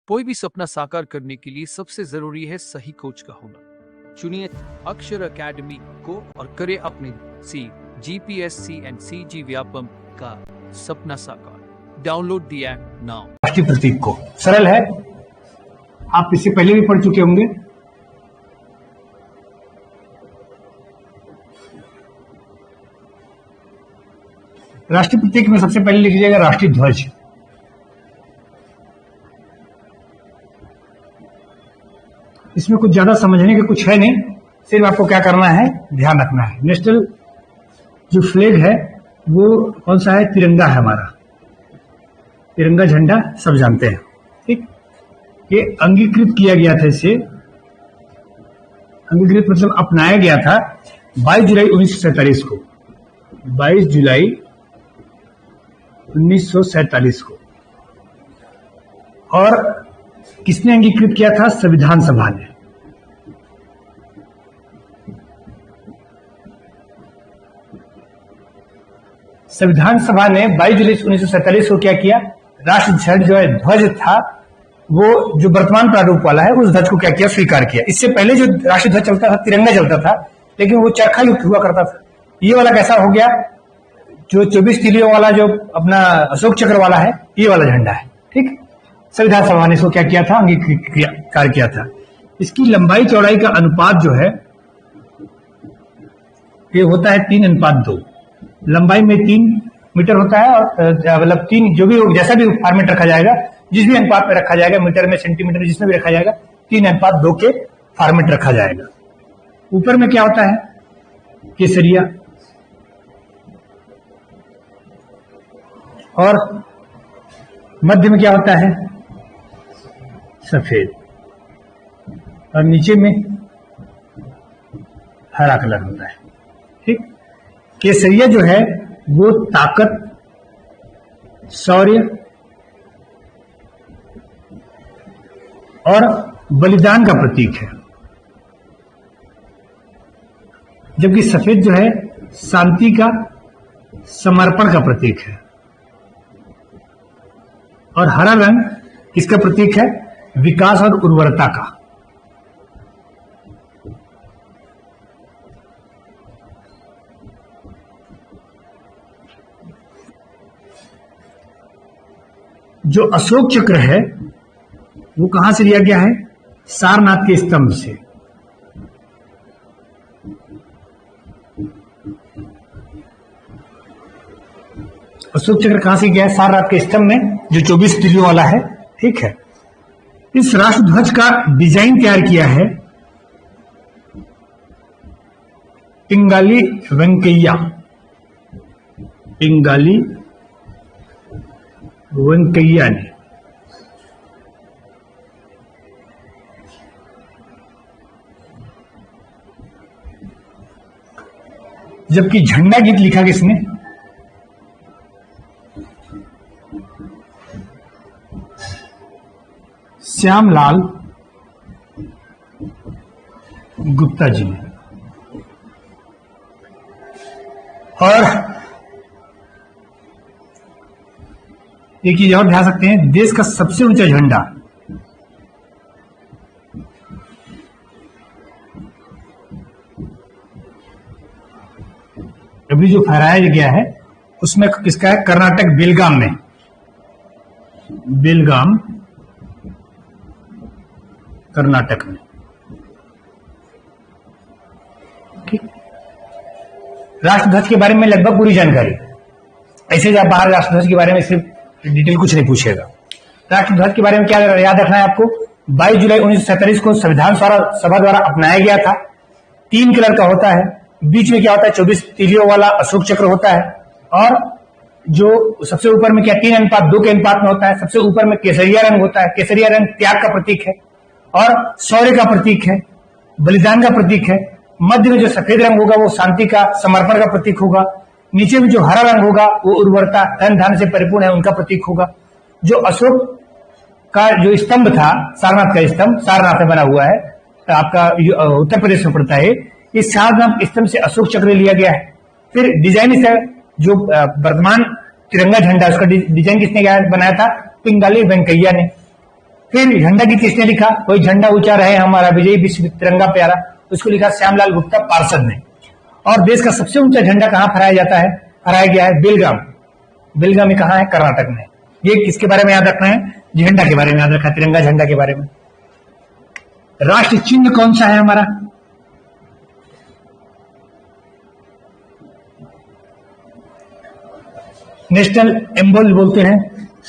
कोई भी सपना साकार करने के लिए सबसे जरूरी है सही कोच का होना। चुनिए अक्षर एकेडमी को और करें अपने CGPSC एंड CG व्यापम का सपना साकार। Download the app now. राष्ट्रीय प्रतीक को सरल है, आप इससे पहले भी पढ़ चुके होंगे। राष्ट्रीय प्रतीक में सबसे पहले लिख लीजिएगा राष्ट्रीय ध्वज। इसमें कुछ ज्यादा समझने के कुछ है नहीं, सिर्फ आपको क्या करना है, ध्यान रखना है। नेशनल जो फ्लैग है वो कौन सा है? तिरंगा है हमारा, तिरंगा झंडा सब जानते हैं, ठीक। ये अंगीकृत किया गया था, इसे अंगीकृत मतलब अपनाया गया था 22 जुलाई 1947 को, 22 जुलाई 1947 को। और किसने अंगीकृत किया था? संविधान सभा ने। संविधान सभा ने 22 जुलाई 1947 को क्या किया? राष्ट्र ध्वज जो है, ध्वज था वो जो वर्तमान प्रारूप वाला है, उस ध्वज को क्या किया? स्वीकार किया। इससे पहले जो राष्ट्रीय ध्वज चलता था, तिरंगा चलता था, लेकिन वो चरखा युक्त हुआ करता था। ये वाला कैसा हो गया? जो 24 तीलियों वाला जो अपना अशोक चक्र वाला है, ये वाला झंडा है, ठीक। संविधान सभा ने इसको क्या किया था? अंगीकार किया था। इसकी लंबाई चौड़ाई का अनुपात जो है ये होता है 3:2। लंबाई में 3 मीटर होता है, और मतलब 3 जो भी जैसा भी फॉर्मेट रखा जाएगा, जिस भी अनुपात में रखा जाएगा, मीटर में, सेंटीमीटर, जिसमें भी रखा जाएगा, 3:2 के फॉर्मेट रखा जाएगा। ऊपर में क्या होता है? केसरिया, और मध्य में क्या होता है? सफेद, और नीचे में हरा कलर होता है, ठीक। केसरिया जो है वो ताकत, शौर्य और बलिदान का प्रतीक है, जबकि सफेद जो है शांति का, समर्पण का प्रतीक है। और हरा रंग किसका प्रतीक है? विकास और उर्वरता का। जो अशोक चक्र है वो कहां से लिया गया है? सारनाथ के स्तंभ से। अशोक चक्र कहां से गया है? सारनाथ के स्तंभ में, जो 24 तीलियों वाला है, ठीक है। इस राष्ट्र ध्वज का डिजाइन तैयार किया है पिंगाली वेंकैया, पिंगाली वेंकैया ने। जबकि झंडा गीत लिखा किसने? श्यामलाल गुप्ता जी ने। और एक चीज और ध्यान सकते हैं, देश का सबसे ऊंचा झंडा अभी जो फहराया गया है उसमें किसका है? कर्नाटक, बेलगाम में, बेलगाम कर्नाटक में, ठीक। राष्ट्र ध्वज के बारे में लगभग पूरी जानकारी, ऐसे जब बाहर राष्ट्र ध्वज के बारे में सिर्फ डिटेल कुछ नहीं पूछेगा। राष्ट्र ध्वज के बारे में क्या याद रखना है आपको? 22 जुलाई 1947 को संविधान सभा द्वारा अपनाया गया था। 3 कलर का होता है, बीच में क्या होता है? 24 तीलियों वाला अशोक चक्र होता है, और जो सबसे ऊपर में क्या 3:2 के अनुपात में होता है। सबसे ऊपर में केसरिया रंग होता है। केसरिया रंग त्याग का प्रतीक है और शौर्य का प्रतीक है, बलिदान का प्रतीक है। मध्य में जो सफेद रंग होगा वो शांति का, समर्पण का प्रतीक होगा। नीचे में जो हरा रंग होगा वो उर्वरता, धन धान्य से परिपूर्ण है, उनका प्रतीक होगा। जो अशोक का जो स्तंभ था, सारनाथ का स्तंभ, सारनाथ में बना हुआ है, आपका उत्तर प्रदेश में पड़ता है, इस सारनाथ स्तंभ से अशोक चक्र लिया गया है। फिर डिजाइन से जो वर्तमान तिरंगा झंडा, उसका डिजाइन किसने बनाया था? पिंगाली वेंकैया ने। फिर झंडा गीत किसने लिखा? कोई झंडा ऊंचा रहे हमारा विजयी विश्व तिरंगा प्यारा, उसको लिखा श्यामलाल गुप्ता पार्षद ने। और देश का सबसे ऊंचा झंडा कहां फहराया गया है? बेलगाम। बेलगाम में कहां है? कर्नाटक में। ये किसके बारे में याद रखना है? झंडा के बारे में याद रखा, तिरंगा झंडा के बारे में। राष्ट्र चिन्ह कौन सा है हमारा? नेशनल एम्बल बोलते हैं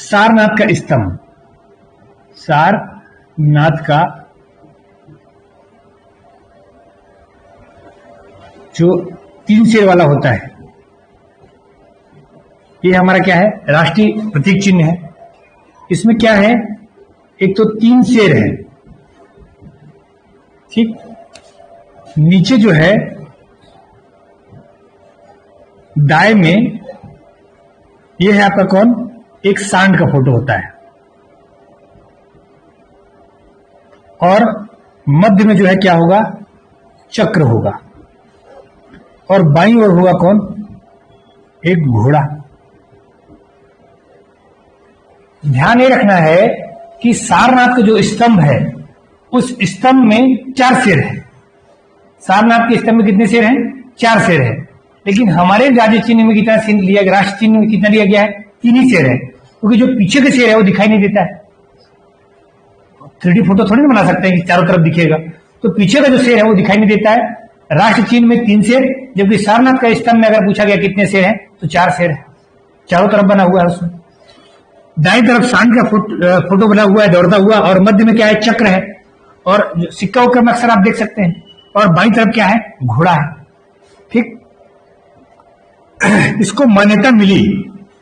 सारनाथ का स्तंभ। सारनाथ का जो 3 शेर वाला होता है, ये हमारा क्या है? राष्ट्रीय प्रतीक चिन्ह है। इसमें क्या है? एक तो 3 शेर है, ठीक। नीचे जो है दाएं में ये है आपका कौन? एक सांड का फोटो होता है, और मध्य में जो है क्या होगा? चक्र होगा, और बाईं ओर होगा कौन? एक घोड़ा। ध्यान ये रखना है कि सारनाथ का जो स्तंभ है, उस स्तंभ में 4 शेर है। सारनाथ के स्तंभ में कितने शेर हैं? 4 शेर है। लेकिन हमारे राज्य चिन्ह में कितना शेर लिया गया? राष्ट्र चिन्ह में कितना लिया गया है? 3 ही शेर है, क्योंकि जो पीछे का शेर है वो दिखाई नहीं देता है। 3D फोटो थोड़ी ना बना सकते हैं कि चारों तरफ दिखेगा, तो पीछे का जो शेर है वो दिखाई नहीं देता है। राष्ट्र चिन्ह में 3 शेर, जबकि सारनाथ का स्तंभ में अगर पूछा गया कितने शेर हैं, तो 4 शेर है, चारों तरफ बना हुआ है। उसमें दाईं तरफ सांड का फोटो बना हुआ है दौड़ता हुआ, और मध्य में क्या है? चक्र है, और सिक्का उक्का में अक्सर आप देख सकते हैं, और बाईं तरफ क्या है? घोड़ा है, ठीक। इसको मान्यता मिली,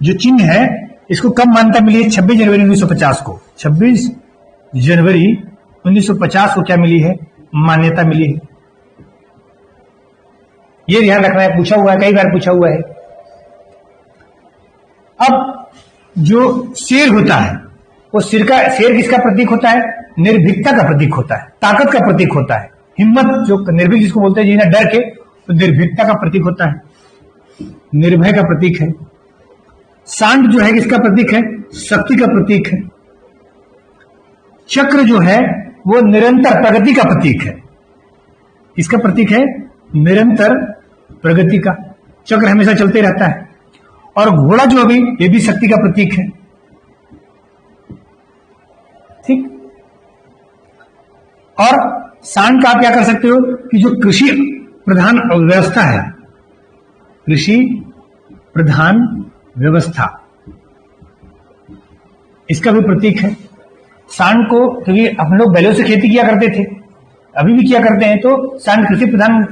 जो चिन्ह है इसको कब मान्यता मिली है? 26 जनवरी 1950 को। 26 जनवरी 1950 को क्या मिली है? मान्यता मिली है। ये ध्यान रखना है, पूछा हुआ है, कई बार पूछा हुआ है। अब जो शेर होता है, वो शेर किसका प्रतीक होता है? निर्भीकता का प्रतीक होता है, ताकत का प्रतीक होता है, हिम्मत, जो निर्भीक जिसको बोलते हैं, जिन्हें डर के, तो निर्भीकता का प्रतीक होता है, निर्भय का प्रतीक है। सांड जो है किसका प्रतीक है? शक्ति का प्रतीक है। चक्र जो है वो निरंतर प्रगति का प्रतीक है। किसका प्रतीक है? निरंतर प्रगति का। चक्र हमेशा चलते रहता है। और घोड़ा जो अभी, ये भी शक्ति का प्रतीक है, ठीक। और सांड का आप क्या कर सकते हो कि जो कृषि प्रधान व्यवस्था है, कृषि प्रधान व्यवस्था, इसका भी प्रतीक है। सांड को, क्योंकि हम लोग बैलों से खेती किया करते थे, अभी भी किया करते हैं, तो सांड कृषि प्रधान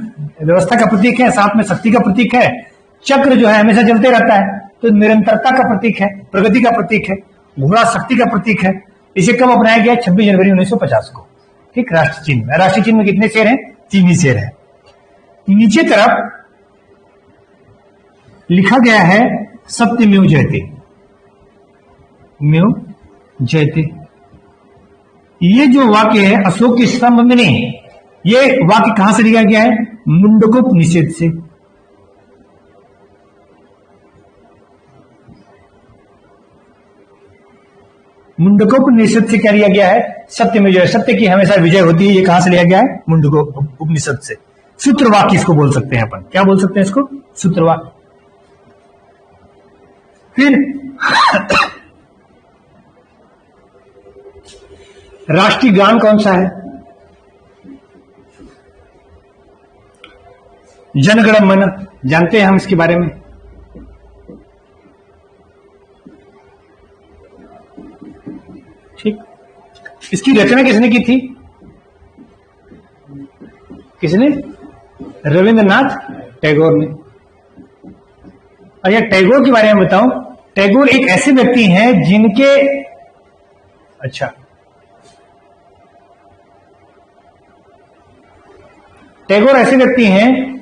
व्यवस्था का प्रतीक है, साथ में शक्ति का प्रतीक है। चक्र जो है हमेशा चलते रहता है, तो निरंतरता का प्रतीक है, प्रगति का प्रतीक है। घोड़ा शक्ति का प्रतीक है। इसे कब अपनाया गया? 26 जनवरी 1950 को, ठीक। राष्ट्र चिन्ह, राष्ट्रीय चिन्ह में कितने शेर हैं? 3 ही शेर है। नीचे तरफ लिखा गया है सत्यमेव जयते, मेव जयते। ये जो वाक्य है अशोक के स्तंभ में नहीं, ये वाक्य कहां से लिया गया है? मुंडकोपनिषद से। मुंडकोपनिषद से क्या लिया गया है? सत्यमेव जयते, सत्य की हमेशा विजय होती है। ये कहां से लिया गया है? मुंडकोपनिषद से। सूत्रवाक्य इसको बोल सकते हैं अपन, क्या बोल सकते हैं इसको? सूत्रवाक्य। फिर राष्ट्रीय गान कौन सा है? जन गण मन, जानते हैं हम इसके बारे में। ठीक। इसकी रचना किसने की थी? किसने? रविंद्रनाथ टैगोर ने। अच्छा, टैगोर के बारे में बताऊं। टैगोर एक ऐसे व्यक्ति हैं जिनके, अच्छा, टैगोर ऐसे व्यक्ति हैं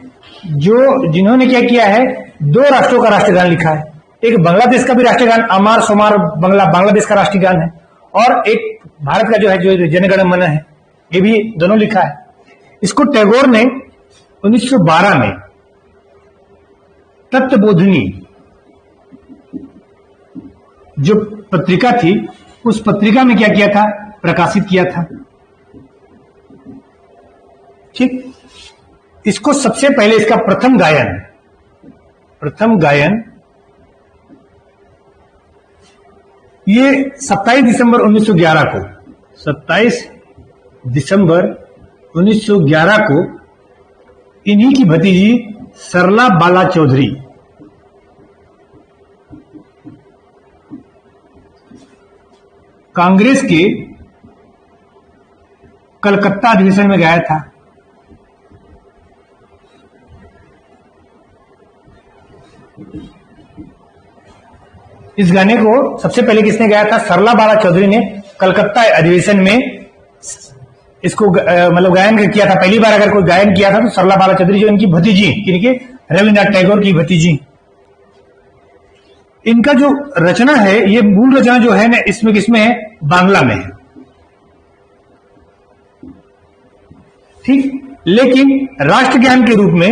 जिन्होंने क्या किया है? 2 राष्ट्रों का राष्ट्रगान लिखा है। एक बांग्लादेश का भी राष्ट्रगान, अमार सोमार बांग्लादेश का राष्ट्रीय गान है, और एक भारत का जो है, जो जनगण मन है, ये भी दोनों लिखा है। इसको टैगोर ने 1912 में तत्वबोधिनी जो पत्रिका थी, उस पत्रिका में क्या किया था? प्रकाशित किया था। ठीक, इसको सबसे पहले इसका प्रथम गायन ये 27 दिसंबर 1911 को इन्हीं की भतीजी सरला बाला चौधरी कांग्रेस के कलकत्ता अधिवेशन में गाया था। इस गाने को सबसे पहले किसने गाया था? सरला बाला चौधरी ने कलकत्ता अधिवेशन में इसको मतलब गायन किया था। पहली बार अगर कोई गायन किया था तो सरला बाला चौधरी, जो इनकी भतीजी, किनके? रविन्द्रनाथ टैगोर की भतीजी। इनका जो रचना है, ये मूल रचना जो है ना, इसमें किसमें है? बांग्ला में है। ठीक, लेकिन राष्ट्रगान के रूप में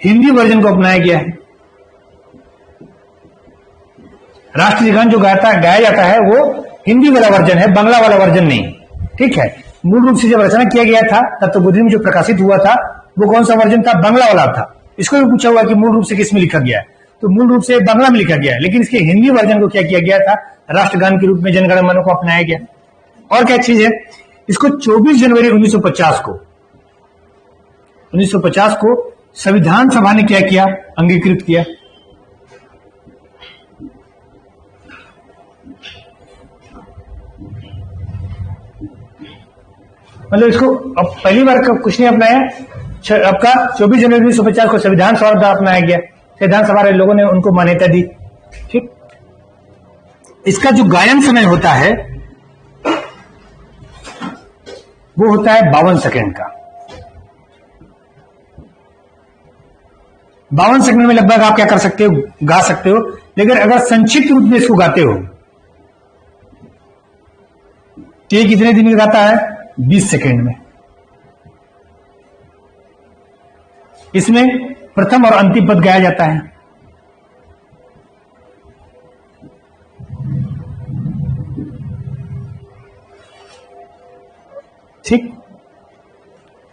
हिंदी वर्जन को अपनाया गया है। राष्ट्रीय गान जो गाया जाता है वो हिंदी वाला वर्जन है, बांग्ला वाला वर्जन नहीं। ठीक है, मूल रूप से जब रचना किया गया था तत्वबोधि में जो प्रकाशित हुआ था वो कौन सा वर्जन था? बांग्ला वाला था। इसको भी पूछा हुआ कि मूल रूप से किस में लिखा गया है, तो मूल रूप से बांग्ला में लिखा गया है, लेकिन इसके हिंदी वर्जन को क्या किया गया था? राष्ट्रगान के रूप में जनगण मन को अपनाया गया। और क्या चीज है? इसको 24 जनवरी 1950 को संविधान सभा ने क्या किया? अंगीकृत किया। मतलब इसको अब पहली बार कुछ नहीं अपनाया, आपका 24 जनवरी 1950 को संविधान सभा द्वारा अपनाया गया। संविधान सभा के लोगों ने उनको मान्यता दी। ठीक, इसका जो गायन समय होता है वो होता है 52 सेकेंड का। 52 सेकंड में लगभग आप क्या कर सकते हो? गा सकते हो। लेकिन अगर संक्षिप्त रूप में इसको गाते हो तो ये कितने दिन में गाता है? 20 सेकंड में। इसमें प्रथम और अंतिम पद गाया जाता है। ठीक,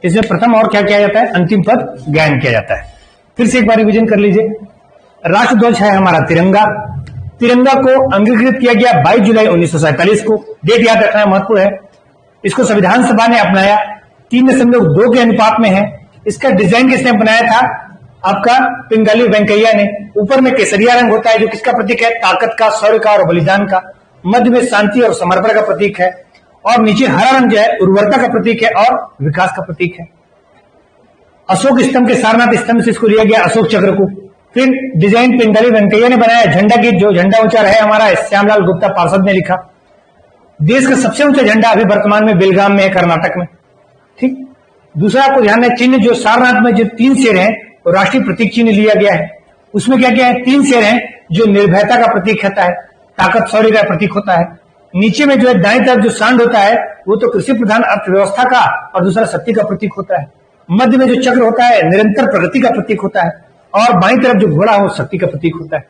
इसमें प्रथम और क्या किया जाता है? अंतिम पद गायन किया जाता है। फिर से एक बार रिवीजन कर लीजिए। राष्ट्रध्वज है हमारा तिरंगा। तिरंगा को अंगीकृत किया गया 22 जुलाई 1947 को। डेट याद रखना महत्वपूर्ण है। इसको संविधान सभा ने अपनाया। 3.2 के अनुपात में है। इसका डिजाइन किसने बनाया था? आपका पिंगाली वेंकैया ने। ऊपर में केसरिया रंग होता है जो किसका प्रतीक है? ताकत का, शौर्य का और बलिदान का। मध्य में शांति और समर्पण का प्रतीक है, और नीचे हरा रंग जो है उर्वरता का प्रतीक है और विकास का प्रतीक है। अशोक स्तंभ के सारनाथ स्तंभ से इसको लिया गया, अशोक चक्र को। फिर डिजाइन पिंगाली वेंकैया ने बनाया। झंडा गीत जो झंडा ऊंचा रहे हमारा, श्यामलाल गुप्ता पार्षद ने लिखा। देश का सबसे ऊंचा झंडा अभी वर्तमान में बेलगाम में है, कर्नाटक में। ठीक, दूसरा आपको ध्यान है, चिन्ह जो सारनाथ में जो 3 शेर हैं वो राष्ट्रीय प्रतीक चिन्ह लिया गया है। उसमें क्या क्या है? 3 शेर हैं जो निर्भयता का प्रतीक होता है, ताकत शौर्य का प्रतीक होता है। नीचे में जो है दाएं तरफ जो सांड होता है वो तो कृषि प्रधान अर्थव्यवस्था का और दूसरा सत्य का प्रतीक होता है। मध्य में जो चक्र होता है निरंतर प्रगति का प्रतीक होता है, और बाईं तरफ जो घोड़ा हो शक्ति का प्रतीक होता है।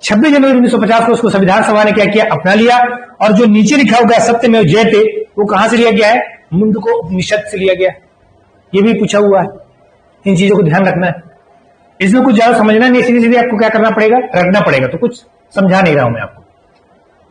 26 जनवरी 1950 को उसको संविधान सभा ने क्या किया? अपना लिया। और जो नीचे लिखा होगा सत्यमेव जयते, वो कहां से लिया गया है? मुंडको उपनिषद से लिया गया। ये भी पूछा हुआ है, इन चीजों को ध्यान रखना है। इसमें कुछ ज्यादा समझना नहीं, सीधे सीधे आपको क्या करना पड़ेगा? रखना पड़ेगा। तो कुछ समझा नहीं रहा हूं मैं आपको।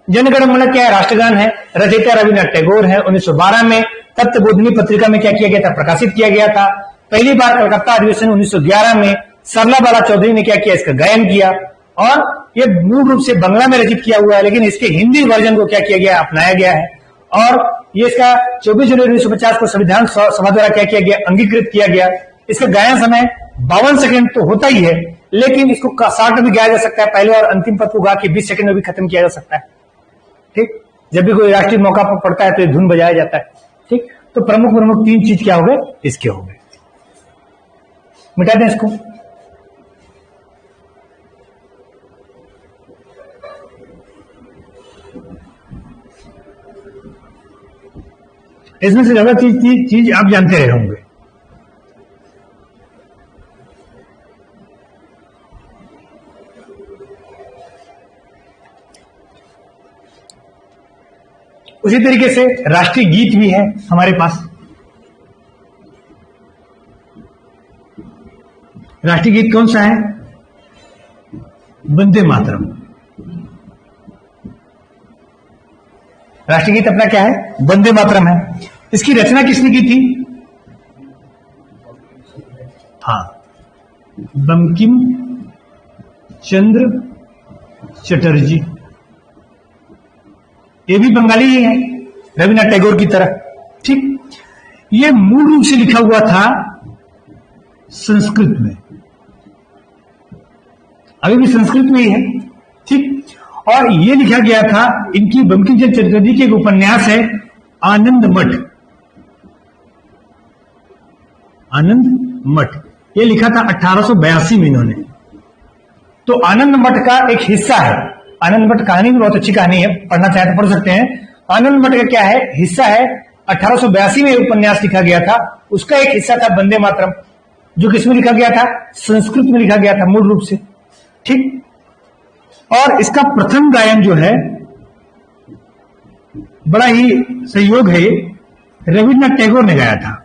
जनगण मन क्या है? राष्ट्रगान है। रचयिता रविन्द्रनाथ टैगोर है। 1912 में तत्वबोधिनी पत्रिका में क्या किया गया था? प्रकाशित किया गया था। पहली बार कलकत्ता अधिवेशन 1911 में सरला बाला चौधरी ने क्या किया? इसका गायन किया। और ये मूल रूप से बांग्ला में रचित किया हुआ है, लेकिन इसके हिंदी वर्जन को क्या किया गया? अपनाया गया है। और ये इसका 24 जनवरी 1950 को संविधान सभा द्वारा क्या किया गया? अंगीकृत किया गया। इसका गायन समय 52 सेकंड तो होता ही है, लेकिन इसको 60 में भी गाया जा सकता है। पहले और अंतिम पद को गा के 20 सेकंड में भी खत्म किया जा सकता है। ठीक, जब भी कोई राष्ट्रीय मौका पर पड़ता है तो धुन बजाया जाता है। ठीक, तो प्रमुख 3 चीज क्या हो गए? इसके हो गए। मिटा दें इसको। इसमें से ज्यादा चीज आप जानते रहे होंगे। उसी तरीके से राष्ट्रीय गीत भी है हमारे पास। राष्ट्रीय गीत कौन सा है? वंदे मातरम। राष्ट्रीय गीत अपना क्या है? वंदे मातरम है। इसकी रचना किसने की थी? हाँ, बंकिम चंद्र चटर्जी। ये भी बंगाली ही है, रविन्द्रनाथ टैगोर की तरह। ठीक, ये मूल रूप से लिखा हुआ था संस्कृत में, अभी भी संस्कृत में ही है। ठीक, और ये लिखा गया था, इनकी बंकिम चंद्र चटर्जी की एक उपन्यास है आनंद मठ। आनंद मठ ये लिखा था 1882 में इन्होंने। तो आनंद मठ का एक हिस्सा है। आनंद मठ कहानी भी बहुत अच्छी कहानी है, पढ़ना चाहे तो पढ़ सकते हैं। आनंद मठ का क्या है? हिस्सा है 1882 में उपन्यास लिखा गया था, उसका एक हिस्सा था वंदे मातरम, जो किसमें लिखा गया था? संस्कृत में लिखा गया था मूल रूप से। ठीक, और इसका प्रथम गायन जो है, बड़ा ही सहयोग है, रविन्द्रनाथ टैगोर ने गाया था।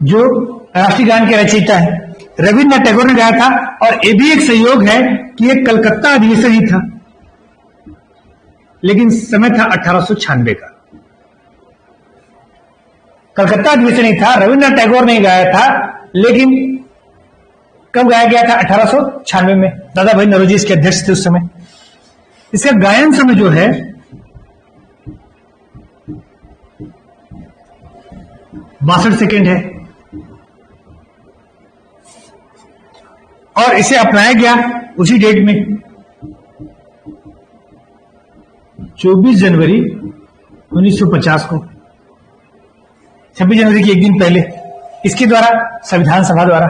जो राष्ट्रीय गान के रचयिता है, रविन्द्रनाथ टैगोर ने गाया था। और ये भी एक संयोग है कि एक कलकत्ता अधिवेशन ही था, लेकिन समय था 1896 का। कलकत्ता अधिवेशन ही था, रविन्द्रनाथ टैगोर ने गाया था, लेकिन कब गाया गया था? 1896 में। दादा भाई नौरोजी इसके अध्यक्ष थे उस समय। इसका गायन समय जो है 62 सेकेंड है, और इसे अपनाया गया उसी डेट में 24 जनवरी 1950 को, 26 जनवरी की एक दिन पहले, इसके द्वारा, संविधान सभा द्वारा।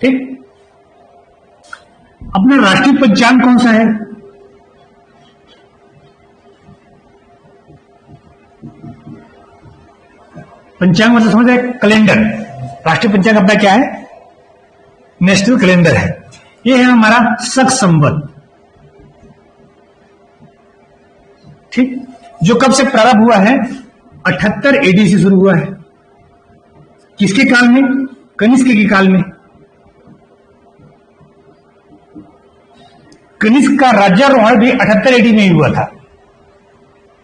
ठीक, अपना राष्ट्रीय पंचांग कौन सा है? पंचांग मतलब समझ रहे? कैलेंडर। राष्ट्रीय पंचांग अपना क्या है? नेशनल कैलेंडर है। ये है हमारा शक संवत। ठीक, जो कब से प्रारंभ हुआ है? 78 एडी से शुरू हुआ है। किसके काल में? कनिष्क के काल में। कनिष्क का राज्यारोहण भी 78 एडी में ही हुआ था।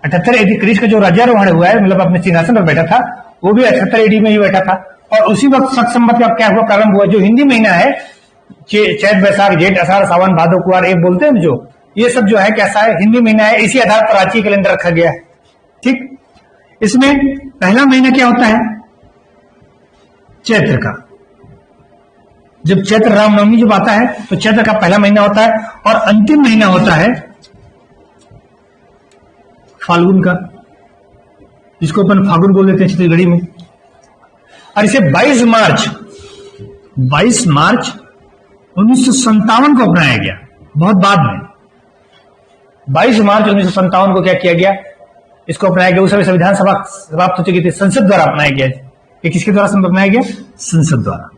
78 एडी कनिष्क का जो राज्यारोहण हुआ है, मतलब अपने सिंहासन पर बैठा था, वो भी 78 एडी में ही बैठा था। और उसी वक्त शक संवत का क्या हुआ? प्रारंभ हुआ। जो हिंदी महीना है, चैत बैसाख जेठ अषाढ़ सावन भादो कुआर, एक बोलते हैं जो, ये सब जो है कैसा है? हिंदी महीना है। इसी आधार पर रांची कैलेंडर रखा गया है। ठीक, इसमें पहला महीना क्या होता है? चैत्र का। जब चैत्र रामनवमी जब आता है तो चैत्र का पहला महीना होता है, और अंतिम महीना होता है फाल्गुन का, जिसको अपन फागुन बोल देते हैं छत्तीसगढ़ी में। और इसे 22 मार्च 1957 को अपनाया गया, बहुत बाद में। 22 मार्च 1957 को क्या किया गया? इसको अपनाया गया। उस समय संविधान सभा समाप्त हो चुकी थी, संसद द्वारा अपनाया गया। ये किसके द्वारा अपनाया गया? संसद द्वारा।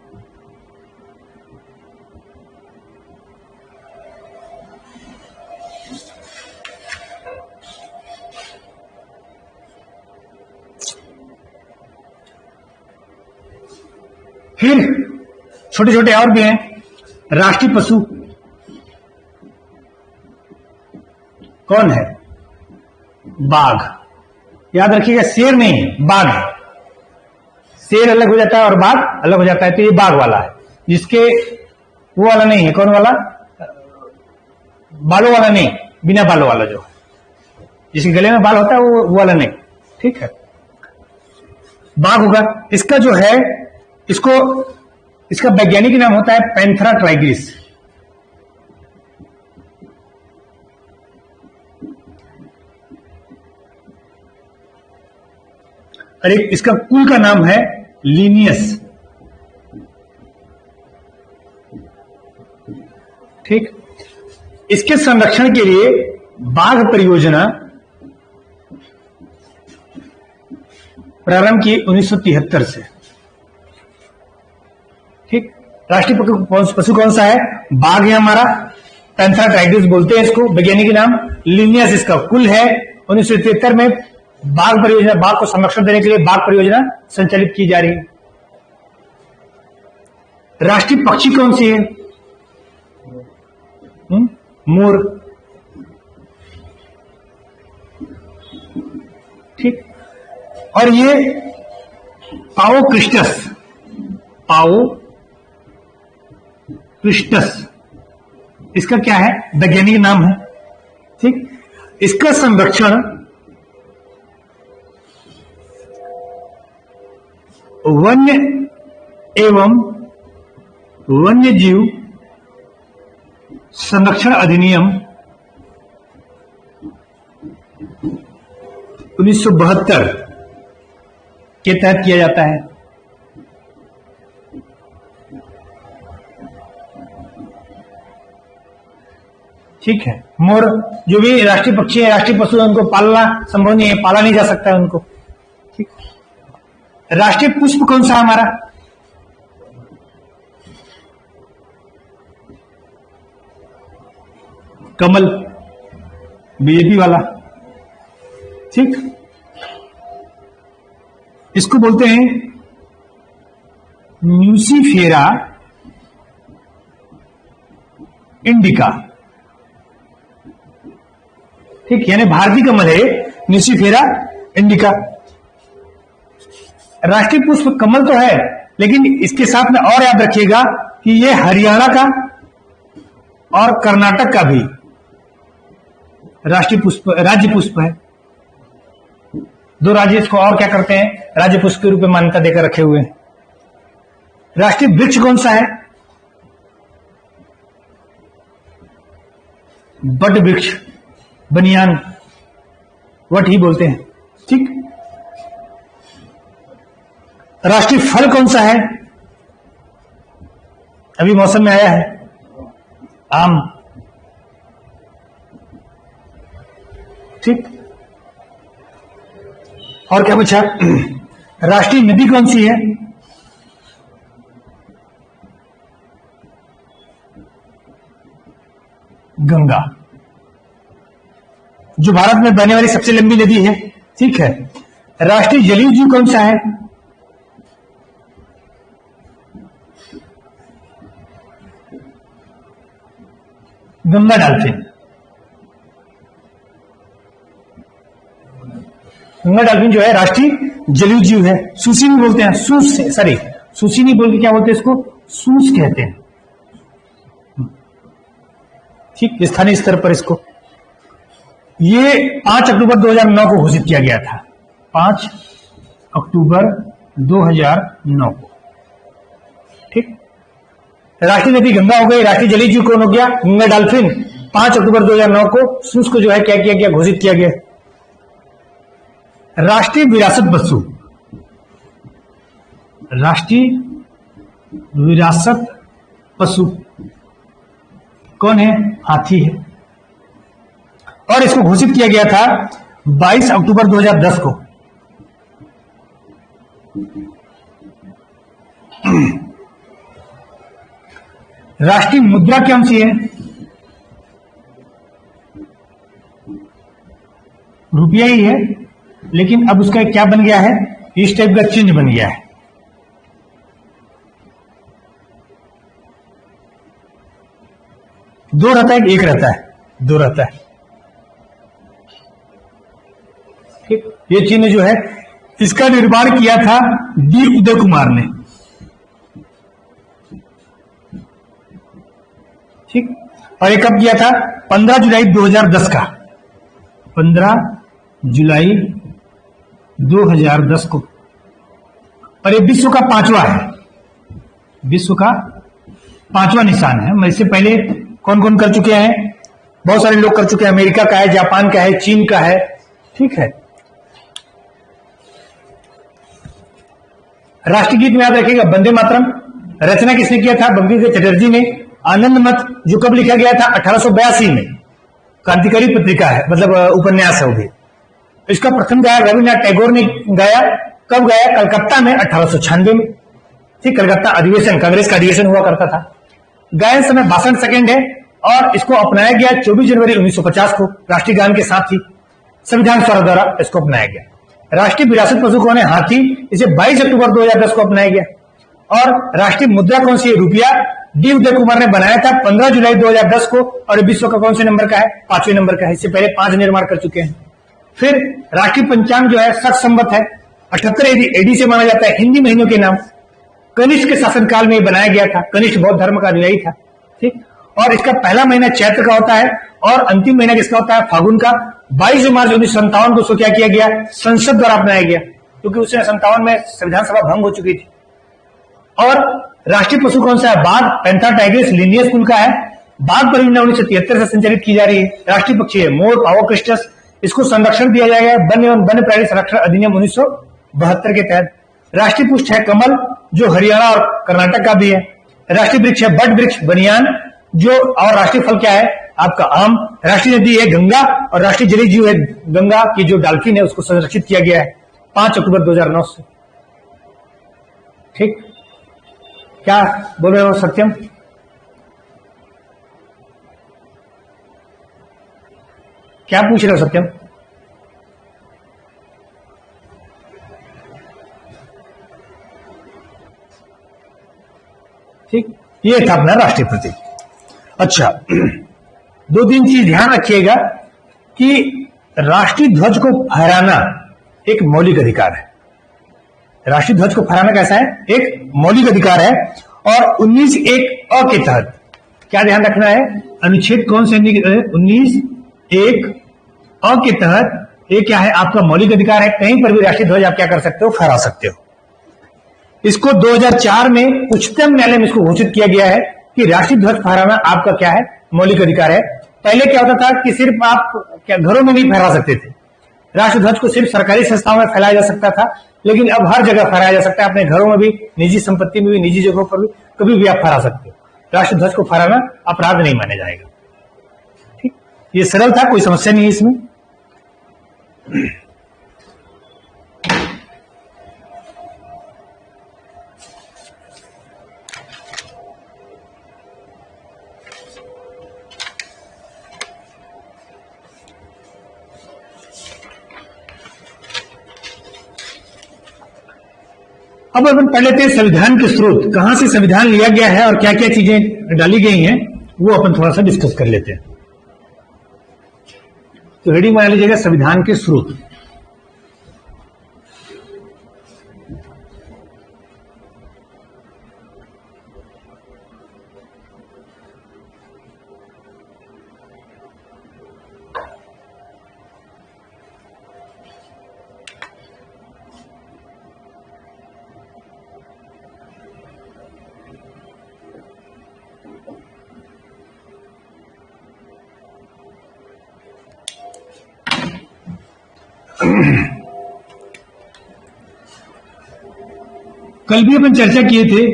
फिर छोटे छोटे और भी हैं। राष्ट्रीय पशु कौन है? बाघ। याद रखिएगा, शेर नहीं, बाघ है। शेर अलग हो जाता है और बाघ अलग हो जाता है, तो ये बाघ वाला है। जिसके वो वाला नहीं है, कौन वाला? बालों वाला नहीं, बिना बालों वाला, जो जिसके गले में बाल होता है वो वाला नहीं। ठीक है, बाघ होगा। इसका जो है, इसका वैज्ञानिक नाम होता है पैंथेरा ट्राइग्रिस। और एक इसका कुल का नाम है लीनियस। ठीक, इसके संरक्षण के लिए बाघ परियोजना प्रारंभ की 1973 से। ठीक, राष्ट्रीय पशु कौन सा है? बाघ है हमारा, पैंथरा ट्राइडिस बोलते हैं इसको, वैज्ञानिक नाम लिनियस इसका कुल है। 1973 में बाघ परियोजना, बाघ को संरक्षण देने के लिए बाघ परियोजना संचालित की जा रही है। राष्ट्रीय पक्षी कौन सी है? मोर। ठीक, और ये पाओ क्रिस्टस, पाओ क्रिस्टस इसका क्या है? वैज्ञानिक नाम है। ठीक, इसका संरक्षण वन्य एवं वन्य जीव संरक्षण अधिनियम 1972 के तहत किया जाता है। ठीक है, मोर जो भी राष्ट्रीय पक्षी है, राष्ट्रीय पशु है, उनको पालना संभव नहीं है, पाला नहीं जा सकता है उनको। ठीक, राष्ट्रीय पुष्प कौन सा है हमारा? कमल, बीजेपी वाला। ठीक, इसको बोलते हैं न्यूसीफेरा इंडिका। ठीक, यानी भारतीय कमल है न्यूसीफेरा इंडिका। राष्ट्रीय पुष्प कमल तो है, लेकिन इसके साथ में और याद रखिएगा कि ये हरियाणा का और कर्नाटक का भी राष्ट्रीय पुष्प, राज्य पुष्प है। दो राज्य इसको और क्या करते हैं? राज्य पुष्प के रूप में मान्यता देकर रखे हुए हैं। राष्ट्रीय वृक्ष कौन सा है? बट वृक्ष, बनियान, वट ही बोलते हैं। ठीक, राष्ट्रीय फल कौन सा है? अभी मौसम में आया है, आम। ठीक, और क्या पूछा? राष्ट्रीय नदी कौन सी है? गंगा, जो भारत में बहने वाली सबसे लंबी नदी है। ठीक है, राष्ट्रीय जलीय जीव कौन सा है? गंगा डॉल्फिन। गंगा डॉल्फिन जो है राष्ट्रीय जलीय जीव है। सुसीनी बोलते हैं, सुसीनी बोल के क्या बोलते हैं इसको? सूस कहते हैं। ठीक, स्थानीय स्तर पर इसको ये 5 अक्टूबर 2009 को घोषित किया गया था। 5 अक्टूबर 2009 को। ठीक, राष्ट्रीय नदी गंगा हो गई, राष्ट्रीय जलीय जीव कौन हो गया? गंगा डॉल्फिन। 5 अक्टूबर 2009 को सूस को जो है क्या किया गया? घोषित किया गया। राष्ट्रीय विरासत पशु, राष्ट्रीय विरासत पशु कौन है? हाथी है। और इसको घोषित किया गया था 22 अक्टूबर 2010 को। राष्ट्रीय मुद्रा कौन सी है? रुपया ही है, लेकिन अब उसका क्या बन गया है? इस टाइप का चिन्ह बन गया है। दो रहता है, एक रहता है, दो रहता है। ठीक, ये चिन्ह जो है इसका निर्माण किया था डी उदय कुमार ने। ठीक, और ये कब किया था? 15 जुलाई 2010 का, 15 जुलाई 2010 को। और ये विश्व का 5वां है, विश्व का 5वां निशान है। मैं इससे पहले कौन कौन कर चुके हैं? बहुत सारे लोग कर चुके हैं। अमेरिका का है, जापान का है, चीन का है। ठीक है, राष्ट्रगीत में याद रखिएगा वंदे मातरम। रचना किसने किया था? बंकिम चटर्जी ने। आनंद मत जो कब लिखा गया था? 1882 में। क्रांतिकारी पत्रिका है, मतलब उपन्यास है वो भी। इसका प्रथम गायक रविन्द्रनाथ टैगोर ने गाया। कब गया? कलकत्ता में 1896 में। ठीक, कलकत्ता अधिवेशन, कांग्रेस का अधिवेशन हुआ करता था। गायन समय 62 है और इसको अपनाया गया 24 जनवरी 1950 को राष्ट्रीय गान के साथ ही संविधान सभा द्वारा इसको अपनाया गया। राष्ट्रीय विरासत पशु कौन है? हाथी। इसे 22 अक्टूबर 2010 को अपनाया गया। और राष्ट्रीय मुद्रा कौन सी है? रुपया। डी उदय कुमार ने बनाया था 15 जुलाई 2010 को और विश्व का कौन से नंबर का है? 5वें नंबर का है। इससे पहले 5 निर्माण कर चुके हैं। फिर राष्ट्रीय पंचांग जो है सठ संवत है, 78 एडी से माना जाता है। हिंदी महीनों के नाम कनिष्ठ के शासनकाल में बनाया गया था। कनिष्ठ बौद्ध धर्म का अनुयायी था। ठीक, और इसका पहला महीना चैत्र का होता है और अंतिम महीना किसका होता है? फागुन का। 22 मार्च 1957 को उसको क्या किया गया? संसद द्वारा अपनाया गया, क्योंकि उसने 57 में संविधान सभा भंग हो चुकी थी। और राष्ट्रीय पशु कौन सा है? बाघ। पैंथर टाइग्रिस लिनियस कुल का है। बाघ परियोजना 1973 से संचालित की जा रही है। राष्ट्रीय पक्षी है मोर, पावोक्रिस्टस। इसको संरक्षण दिया जाएगा वन एवं वन्य प्राणी संरक्षण अधिनियम 1972 के तहत। राष्ट्रीय पुष्प है कमल, जो हरियाणा और कर्नाटक का भी है। राष्ट्रीय वृक्ष है बट वृक्ष, बनियान। जो और राष्ट्रीय फल क्या है? आपका आम। राष्ट्रीय नदी है गंगा और राष्ट्रीय जलीय जीव है गंगा की जो डॉल्फिन है उसको संरक्षित किया गया है 5 अक्टूबर 2009 से। ठीक, क्या बोल रहे हो सत्यम? क्या पूछ रहे हो सत्यम? ठीक, ये था अपना राष्ट्रीय प्रतीक। अच्छा, 2-3 चीज ध्यान रखिएगा कि राष्ट्रीय ध्वज को फहराना एक मौलिक अधिकार है। राष्ट्रीय ध्वज को फहराना कैसा है? एक मौलिक अधिकार है। और 19(1) अ के तहत क्या ध्यान रखना है? अनुच्छेद कौन से? 19(1) अ के तहत ये क्या है? आपका मौलिक अधिकार है। कहीं पर भी राष्ट्रीय ध्वज आप क्या कर सकते हो? फहरा सकते हो। इसको 2004 में उच्चतम न्यायालय में इसको घोषित किया गया है कि राष्ट्रीय ध्वज फहराना आपका क्या है? मौलिक अधिकार है। पहले क्या होता था कि सिर्फ आप क्या घरों में नहीं फहरा सकते थे। राष्ट्रीय ध्वज को सिर्फ सरकारी संस्थाओं में फैलाया जा सकता था, लेकिन अब हर जगह फहराया जा सकता है। अपने घरों में भी, निजी संपत्ति में भी, निजी जगहों पर भी कभी भी आप फहरा सकते हो। राष्ट्रीय ध्वज को फहराना अपराध नहीं माना जाएगा। ठीक, ये सरल था, कोई समस्या नहीं है इसमें। अब अपन पढ़ लेते हैं संविधान के स्रोत, कहां से संविधान लिया गया है और क्या क्या चीजें डाली गई हैं, वो अपन थोड़ा सा डिस्कस कर लेते हैं। तो हेडिंग बना लीजिएगा संविधान के स्रोत। कल भी अपन चर्चा किए थे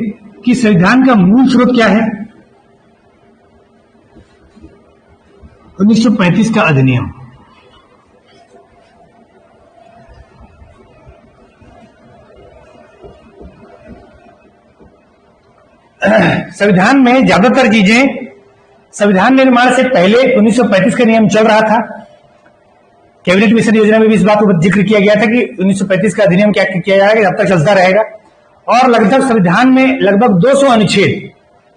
कि संविधान का मूल स्रोत क्या है? 1935 का अधिनियम। संविधान में ज्यादातर चीजें संविधान निर्माण से पहले 1935 का नियम चल रहा था। कैबिनेट मिशन योजना में भी इस बात को जिक्र किया गया था कि 1935 का अधिनियम क्या किया जाएगा, जब तक चलता रहेगा। और लगभग संविधान में लगभग 200 अनुच्छेद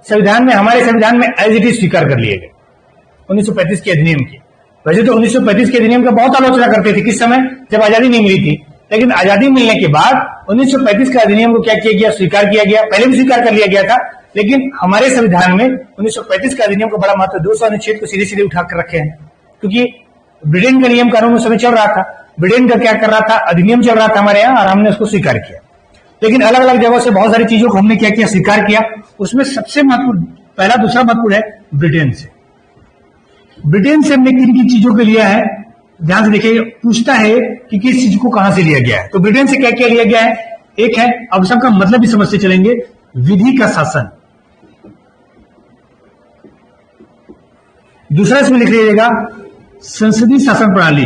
संविधान में, हमारे संविधान में एज इट इज स्वीकार कर लिए गए 1935 के अधिनियम की। वैसे तो 1935 के अधिनियम का बहुत आलोचना करते थे किस समय, जब आजादी नहीं मिली थी। लेकिन आजादी मिलने के बाद 1935 का अधिनियम को क्या किया गया? स्वीकार किया गया। पहले भी स्वीकार कर लिया गया था, लेकिन हमारे संविधान में 1935 का अधिनियम को बड़ा महत्व, 200 अनुच्छेद को सीधे सीधे उठाकर रखे हैं। क्योंकि ब्रिटेन का नियम कानून उस समय चल रहा था, ब्रिटेन का क्या कर रहा था? अधिनियम चल रहा था हमारे यहाँ, और हमने उसको स्वीकार किया। लेकिन अलग अलग जगहों से बहुत सारी चीजों को हमने क्या किया? स्वीकार किया। उसमें सबसे महत्वपूर्ण, पहला दूसरा महत्वपूर्ण है ब्रिटेन से। ब्रिटेन से हमने किन किन चीजों को लिया है? ध्यान से देखिए, पूछता है कि किस चीज को कहां से लिया गया है। तो ब्रिटेन से क्या क्या लिया गया है? एक है, अब सबका मतलब भी समझते चलेंगे, विधि का शासन। दूसरा इसमें लिख लीजिएगा संसदीय शासन प्रणाली।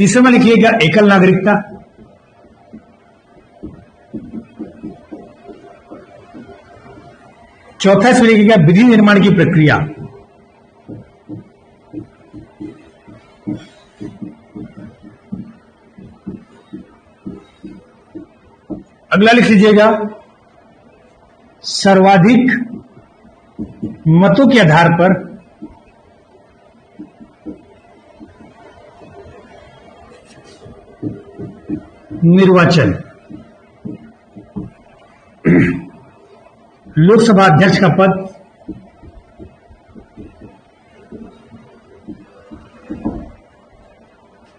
तीसरे में लिखिएगा एकल नागरिकता। चौथा इसमें लिखिएगा विधि निर्माण की प्रक्रिया। अगला लिख लीजिएगा सर्वाधिक मतों के आधार पर निर्वाचन। लोकसभा अध्यक्ष का पद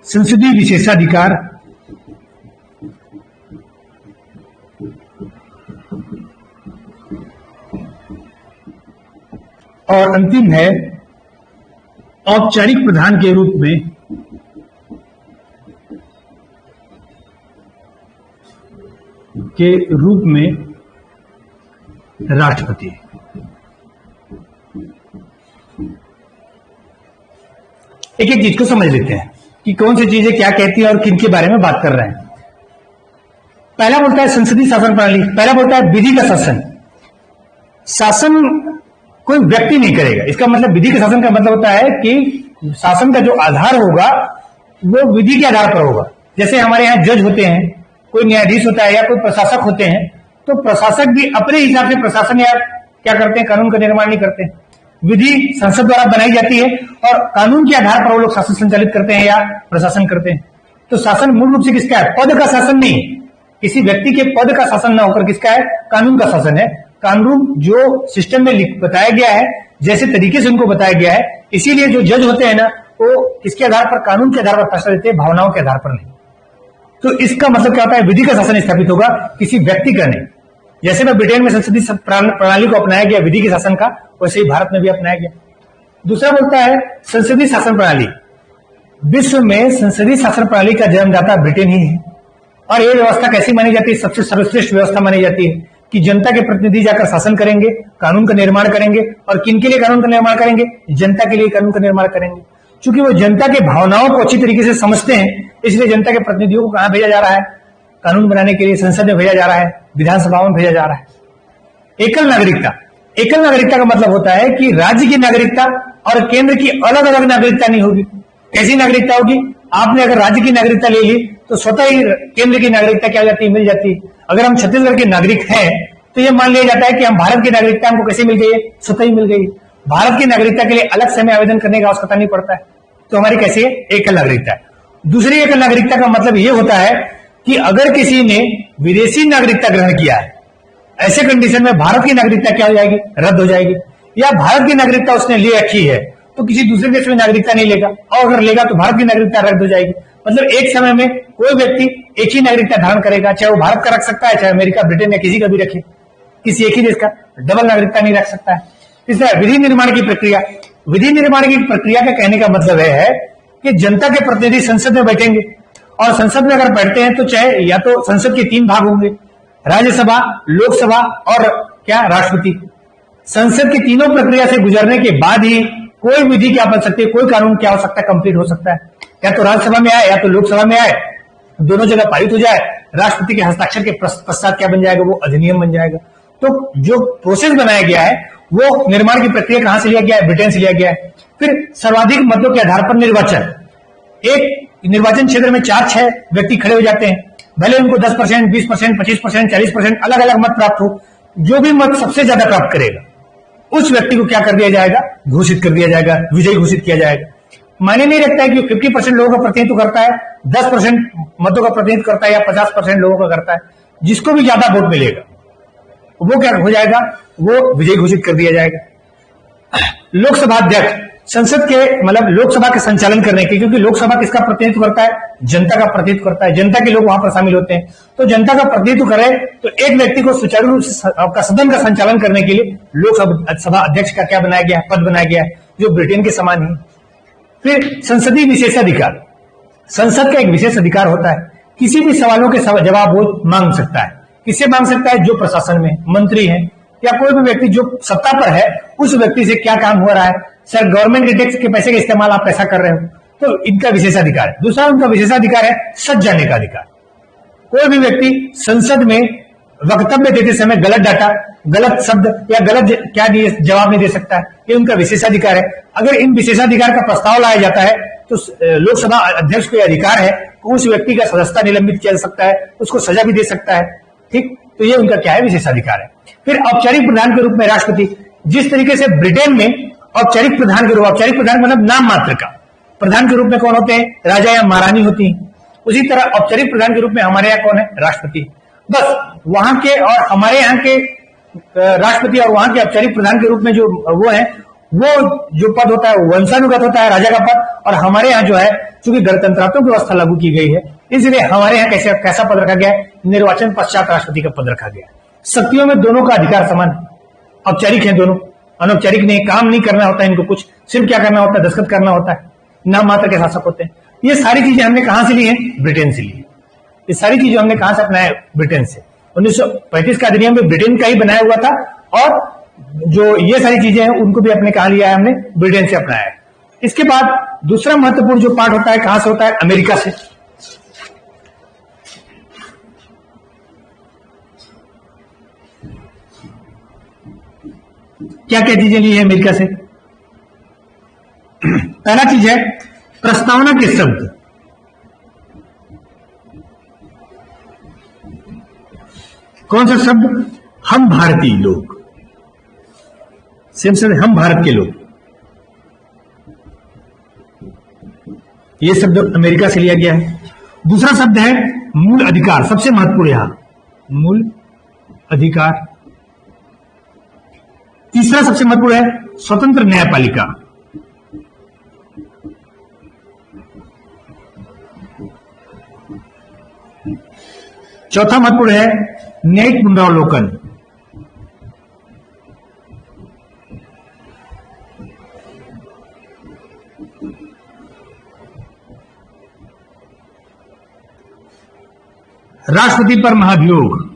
संसदीय विशेषाधिकार और अंतिम है औपचारिक प्रधान के रूप में राष्ट्रपति। एक एक चीज को समझ लेते हैं कि कौन सी चीजें क्या कहती है और किन के बारे में बात कर रहे हैं। पहला बोलता है संसदीय शासन प्रणाली। पहला बोलता है विधि का शासन। शासन कोई व्यक्ति नहीं करेगा। इसका मतलब विधि के शासन का मतलब होता है कि शासन का जो आधार होगा वो विधि के आधार पर होगा। जैसे हमारे यहाँ जज होते हैं, कोई न्यायाधीश होता है या कोई प्रशासक होते हैं, तो प्रशासक भी अपने हिसाब से प्रशासन या क्या करते हैं, कानून का निर्माण नहीं करते। विधि संसद द्वारा बनाई जाती है और कानून के आधार पर वो लोग शासन संचालित करते हैं या प्रशासन करते हैं। तो शासन मूल रूप से किसका है? पद का शासन नहीं, किसी व्यक्ति के पद का शासन ना होकर किसका है? कानून का शासन है। कानून जो सिस्टम में बताया गया है, जैसे तरीके से उनको बताया गया है, इसीलिए जो जज होते हैं ना, वो किसके आधार पर? कानून के आधार पर फैसला देते हैं, भावनाओं के आधार पर नहीं। तो इसका मतलब क्या होता है? विधि का शासन स्थापित होगा, किसी व्यक्ति का नहीं। जैसे में ब्रिटेन में संसदीय प्रणाली को अपनाया गया विधि के शासन का, वैसे ही भारत में भी अपनाया गया। दूसरा बोलता है संसदीय शासन प्रणाली। विश्व में संसदीय शासन प्रणाली का जन्मदाता ब्रिटेन ही है। और ये व्यवस्था कैसी मानी जाती है? सबसे सर्वश्रेष्ठ व्यवस्था मानी जाती है कि जनता के प्रतिनिधि जाकर शासन करेंगे, कानून का निर्माण करेंगे। और किन के लिए कानून का निर्माण करेंगे? जनता के लिए कानून का निर्माण करेंगे। क्योंकि वो जनता के भावनाओं को अच्छी तरीके से समझते हैं, इसलिए जनता के प्रतिनिधियों को कहां भेजा जा रहा है? कानून बनाने के लिए संसद में भेजा जा रहा है, विधानसभा में भेजा जा रहा है। एकल नागरिकता। एकल नागरिकता का मतलब होता है कि राज्य की नागरिकता और केंद्र की अलग अलग नागरिकता नहीं होगी। कैसी नागरिकता होगी? आपने अगर राज्य की नागरिकता ले ली तो स्वतः ही केंद्र की नागरिकता क्या हो जाती है? मिल जाती है। अगर हम छत्तीसगढ़ के नागरिक हैं तो यह मान लिया जाता है कि हम भारत की नागरिकता हमको कैसे मिल गई है? स्वतः ही मिल गई। भारत की नागरिकता के लिए अलग से हमें आवेदन करने की आवश्यकता नहीं पड़ता है। तो हमारी कैसी है? एकल नागरिकता है। दूसरी एकल नागरिकता का मतलब यह होता है कि अगर किसी ने विदेशी नागरिकता ग्रहण किया है, ऐसे कंडीशन में भारत की नागरिकता क्या हो जाएगी? रद्द हो जाएगी। या भारत की नागरिकता उसने ले रखी है तो किसी दूसरे देश में नागरिकता नहीं लेगा, और अगर लेगा तो भारत की नागरिकता रद्द हो जाएगी। मतलब एक समय में कोई व्यक्ति एक ही नागरिकता धारण करेगा, चाहे वो भारत का रख सकता है, चाहे अमेरिका, ब्रिटेन या किसी का भी रखे, किसी एक ही देश का डबल नागरिकता नहीं रख सकता है। तीसरा विधि निर्माण की प्रक्रिया। विधि निर्माण की प्रक्रिया का कहने का मतलब है कि जनता के प्रतिनिधि संसद में बैठेंगे और संसद में अगर बैठते हैं तो चाहे या तो संसद के 3 भाग होंगे, राज्यसभा, लोकसभा और क्या? राष्ट्रपति। संसद की तीनों प्रक्रिया से गुजरने के बाद ही कोई विधि क्या बन सकती है, कोई कानून क्या हो सकता है, कंप्लीट हो सकता है। या तो राज्यसभा में आए या तो लोकसभा में आए, दोनों जगह पारित हो जाए, राष्ट्रपति के हस्ताक्षर के पश्चात क्या बन जाएगा? वो अधिनियम बन जाएगा। तो जो प्रोसेस बनाया गया है वो निर्माण की प्रक्रिया कहां से लिया गया है? ब्रिटेन से लिया गया है। फिर सर्वाधिक मतों के आधार पर निर्वाचन। एक निर्वाचन क्षेत्र में 4-6 व्यक्ति खड़े हो जाते हैं, भले उनको 10%, 20%, 25%, 40% अलग अलग मत प्राप्त हो, जो भी मत सबसे ज्यादा प्राप्त करेगा उस व्यक्ति को क्या कर दिया जाएगा? घोषित कर दिया जाएगा, विजयी घोषित किया जाएगा। मायने नहीं रखता है कि 50% लोगों का प्रतिनिधित्व करता है, 10% मतों का प्रतिनिधित्व करता है या 50% लोगों का करता है। जिसको भी ज्यादा वोट मिलेगा वो क्या हो जाएगा? वो विजयी घोषित कर दिया जाएगा। लोकसभा अध्यक्ष संसद के मतलब लोकसभा के संचालन करने के, क्योंकि लोकसभा किसका प्रतिनिधित्व करता है? जनता का प्रतिनिधित्व करता है। जनता के लोग वहां पर शामिल होते हैं, तो जनता का प्रतिनिधित्व करे तो एक व्यक्ति को सुचारू रूप से आपका सदन का संचालन करने के लिए लोकसभा अध्यक्ष का क्या बनाया गया है? पद बनाया गया है, जो ब्रिटेन के समान ही। फिर संसदीय विशेषाधिकार। संसद का एक विशेष अधिकार होता है, किसी भी सवालों के जवाब वो मांग सकता है। किससे मांग सकता है? जो प्रशासन में मंत्री है या कोई भी व्यक्ति जो सत्ता पर है, उस व्यक्ति से क्या काम हो रहा है, सर गवर्नमेंट के टैक्स के पैसे का इस्तेमाल आप कैसा कर रहे हो, तो इनका विशेषाधिकार है। दूसरा उनका विशेषाधिकार है सच जानने का अधिकार। कोई भी व्यक्ति संसद में वक्तव्य देते समय गलत डाटा, गलत शब्द या गलत क्या जवाब नहीं दे सकता है, ये उनका विशेषाधिकार है। अगर इन विशेषाधिकार का प्रस्ताव लाया जाता है तो लोकसभा अध्यक्ष को अधिकार है कि उस व्यक्ति का सदस्यता निलंबित किया जा सकता है, उसको सजा भी दे सकता है। ठीक, तो ये उनका क्या है, विशेषाधिकार है। फिर औपचारिक प्रधान के रूप में राष्ट्रपति, जिस तरीके से ब्रिटेन में औपचारिक प्रधान के रूप, औपचारिक प्रधान मतलब नाम मात्र का प्रधान के रूप में कौन होते हैं, राजा या महारानी होती हैं, उसी तरह औपचारिक प्रधान के रूप में हमारे यहाँ कौन है, राष्ट्रपति। बस वहां के और हमारे यहाँ के राष्ट्रपति और वहां के औपचारिक प्रधान के रूप में जो वो है, वो जो पद होता है वो वंशानुगत होता है, राजा का पद। और हमारे यहाँ जो है, चूंकि गणतंत्रात्मक व्यवस्था लागू की गई है, इसलिए हमारे यहाँ कैसा पद रखा गया है, निर्वाचन पश्चात राष्ट्रपति का पद रखा गया है। शक्तियों में दोनों का अधिकार समान है, औपचारिक है दोनों, अनौपचारिक नहीं, काम नहीं करना होता है इनको कुछ, सिर्फ क्या करना होता है, दस्तखत करना होता है, नाम मात्र के शासक होते हैं। ये सारी चीजें हमने कहां से ली है, ब्रिटेन से ली है। ये सारी चीजें हमने कहां से अपनाया, ब्रिटेन से। 1935 का अधिनियम भी ब्रिटेन का ही बनाया हुआ था, और जो ये सारी चीजें हैं उनको भी अपने कहा लिया है, हमने ब्रिटेन से अपनाया है। इसके बाद दूसरा महत्वपूर्ण जो पार्ट होता है, कहां से होता है, अमेरिका से। क्या क्या चीजें ली है अमेरिका से? पहला चीज है प्रस्तावना के शब्द। कौन सा शब्द? हम भारतीय लोग, सेम शब्द, हम भारत के लोग। यह शब्द अमेरिका से लिया गया है। दूसरा शब्द है मूल अधिकार, सबसे महत्वपूर्ण यहां मूल अधिकार। तीसरा सबसे महत्वपूर्ण है स्वतंत्र न्यायपालिका। चौथा महत्वपूर्ण है न्यायिक पुनरावलोकन। राष्ट्रपति पर महाभियोग।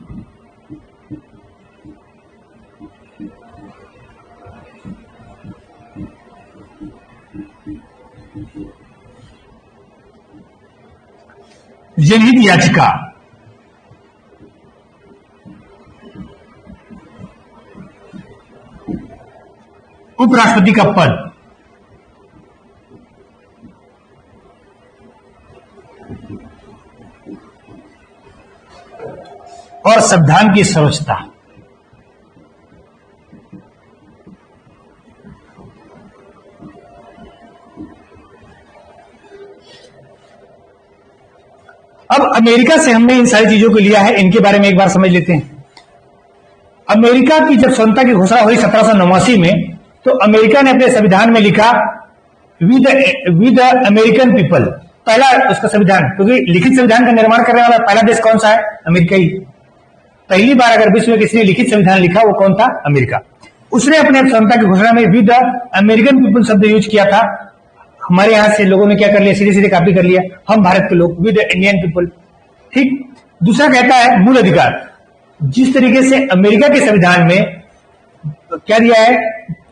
जनहित याचिका। उपराष्ट्रपति का पद। और संविधान की सर्वोच्चता। अब अमेरिका से हमने इन सारी चीजों को लिया है, इनके बारे में एक बार समझ लेते हैं। अमेरिका की जब स्वतंत्रता की घोषणा हुई 1789 में, तो अमेरिका ने अपने संविधान में लिखा विद अमेरिकन पीपल, पहला उसका संविधान, क्योंकि लिखित संविधान का निर्माण करने वाला पहला देश कौन सा है, अमेरिका ही। पहली बार अगर विश्व में किसी ने लिखित संविधान लिखा वो कौन था, अमेरिका। उसने अपने स्वतंत्रता की घोषणा में विद अमेरिकन पीपल शब्द यूज किया था। हमारे यहां से लोगों ने क्या कर लिया, सीधे सीधे कॉपी कर लिया, हम भारत के लोग, विद इंडियन पीपल। ठीक। दूसरा कहता है मूल अधिकार। जिस तरीके से अमेरिका के संविधान में क्या दिया है,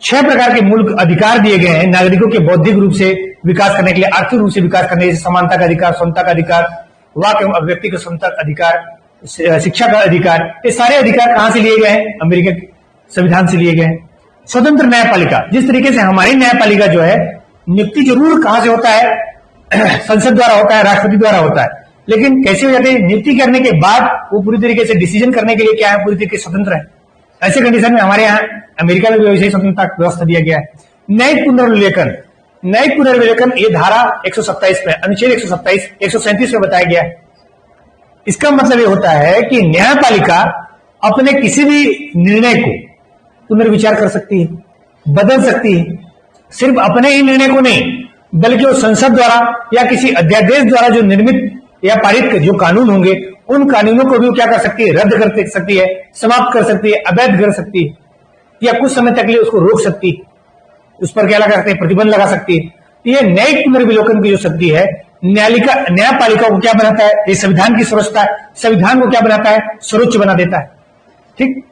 6 प्रकार के मूल अधिकार दिए गए हैं नागरिकों के बौद्धिक रूप से विकास करने के लिए, आर्थिक रूप से विकास करने के लिए, समानता का अधिकार, समता का अधिकार, वाक एवं अभिव्यक्ति का स्वतंत्रता का अधिकार, शिक्षा का अधिकार। ये सारे अधिकार कहां से लिए गए हैं, अमेरिका के संविधान से लिए गए हैं। स्वतंत्र न्यायपालिका। जिस तरीके से हमारी न्यायपालिका जो है, नियुक्ति जरूर कहां से होता है, संसद द्वारा होता है, राष्ट्रपति द्वारा होता है, लेकिन कैसे हो जाती है, नियुक्ति करने के बाद वो पूरी तरीके से डिसीजन करने के लिए क्या है, पूरी तरीके से स्वतंत्र है। ऐसे कंडीशन में हमारे यहाँ अमेरिका में भी वैसे ही स्वतंत्रता व्यवस्था दिया गया है। न्यायिक पुनर्विवेचन। न्यायिक पुनर्विवेचन ये धारा 127 में, अनुच्छेद 127, 137 में बताया गया है। इसका मतलब ये होता है कि न्यायपालिका अपने किसी भी निर्णय को पुनर्विचार कर सकती है, बदल सकती है। सिर्फ अपने ही निर्णय को नहीं, बल्कि वो संसद द्वारा या किसी अध्यादेश द्वारा जो निर्मित या पारित जो कानून होंगे, उन कानूनों को भी क्या कर सकती है, रद्द कर सकती है, समाप्त कर सकती है, अवैध कर सकती है, या कुछ समय तक लिए उसको रोक सकती है, उस पर क्या लगा सकती है, प्रतिबंध लगा सकती है। ये न्यायिक पुनर्विलोकन की जो शक्ति है, न्यायपालिका को क्या बनाता है, ये संविधान की सर्वोच्चता, संविधान को क्या बनाता है, सर्वोच्च बना देता है। ठीक,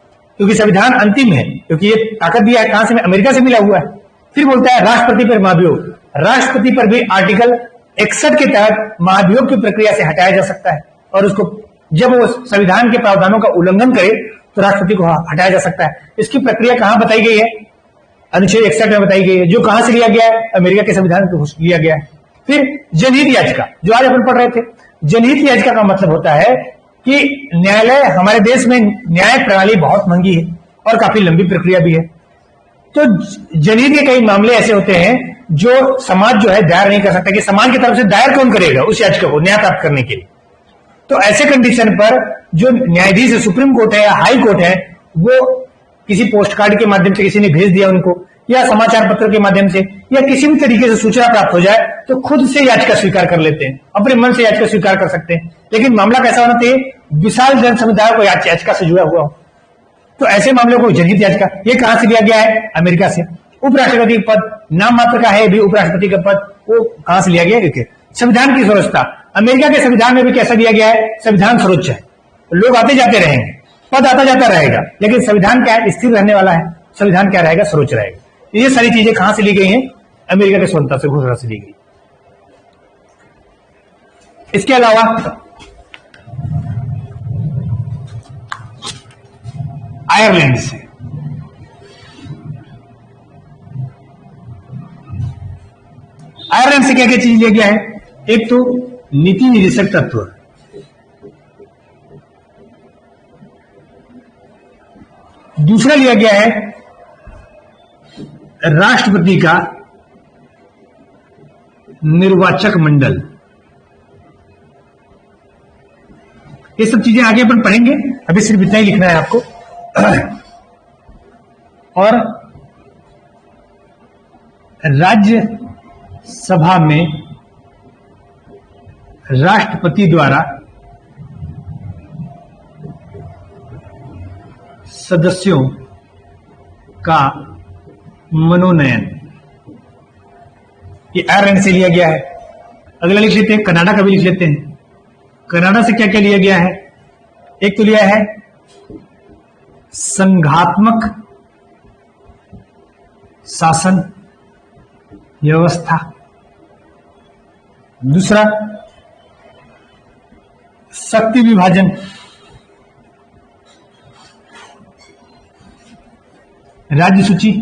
क्योंकि संविधान अंतिम है, क्योंकि ये ताकत दिया है कहां से, अमेरिका से मिला हुआ है। फिर बोलता है राष्ट्रपति पर महाभियोग। राष्ट्रपति पर भी आर्टिकल 61 के तहत महाभियोग की प्रक्रिया से हटाया जा सकता है, और उसको जब वो संविधान के प्रावधानों का उल्लंघन करे तो राष्ट्रपति को हटाया जा सकता है। इसकी प्रक्रिया कहां बताई गई है? अनुच्छेद 61 में बताई गई है, जो कहां से लिया गया है? अमेरिका के संविधान से लिया गया है। फिर जनहित याचिका, जो आज अपन पढ़ रहे थे, जनहित याचिका का मतलब होता है कि न्यायालय, हमारे देश में न्याय प्रणाली बहुत महंगी है और काफी लंबी प्रक्रिया भी है, तो जनहित के कई मामले ऐसे होते हैं जो समाज जो है दायर नहीं कर सकता, कि समाज की तरफ से दायर कौन करेगा उस याचिका को न्याय प्राप्त करने के लिए। तो ऐसे कंडीशन पर जो न्यायाधीश सुप्रीम कोर्ट है या हाई कोर्ट है, वो किसी पोस्ट कार्ड के माध्यम से किसी ने भेज दिया उनको, या समाचार पत्र के माध्यम से, या किसी भी तरीके से सूचना प्राप्त हो जाए तो खुद से याचिका स्वीकार कर लेते हैं, अपने मन से याचिका स्वीकार कर सकते हैं। लेकिन मामला कैसा होना चाहिए? विशाल जन समुदाय को याचिका से जुड़ा हुआ हो। तो ऐसे मामलों को जनहित याचिका, ये कहां से लिया गया है? अमेरिका से। उपराष्ट्रपति का पद नाम मात्र का है भी, उपराष्ट्रपति का पद वो कहां से लिया गया है? संविधान की सर्वोच्चता, अमेरिका के संविधान में भी कैसा दिया गया है? संविधान सर्वोच्च है, लोग आते जाते रहेंगे, पद आता जाता रहेगा, लेकिन संविधान क्या है? स्थिर रहने वाला है। संविधान क्या रहेगा? सर्वोच्च रहेगा। ये सारी चीजें कहां से ली गई हैं? अमेरिका के स्वतंत्रता से, घोषणा से ली गई। इसके अलावा आयरलैंड से, आयरलैंड से क्या क्या चीज लिया गया है? एक तो नीति निर्देशक तत्व, दूसरा लिया गया है राष्ट्रपति का निर्वाचक मंडल। ये सब चीजें आगे अपन पढ़ेंगे, अभी सिर्फ इतना ही लिखना है आपको। और राज्य सभा में राष्ट्रपति द्वारा सदस्यों का मनोनयन, ये आयरलैंड से लिया गया है। अगला लिख लेते हैं, कनाडा का भी लिख लेते हैं। कनाडा से क्या क्या लिया गया है? एक तो लिया है संघात्मक शासन व्यवस्था, दूसरा शक्ति विभाजन, राज्य सूची,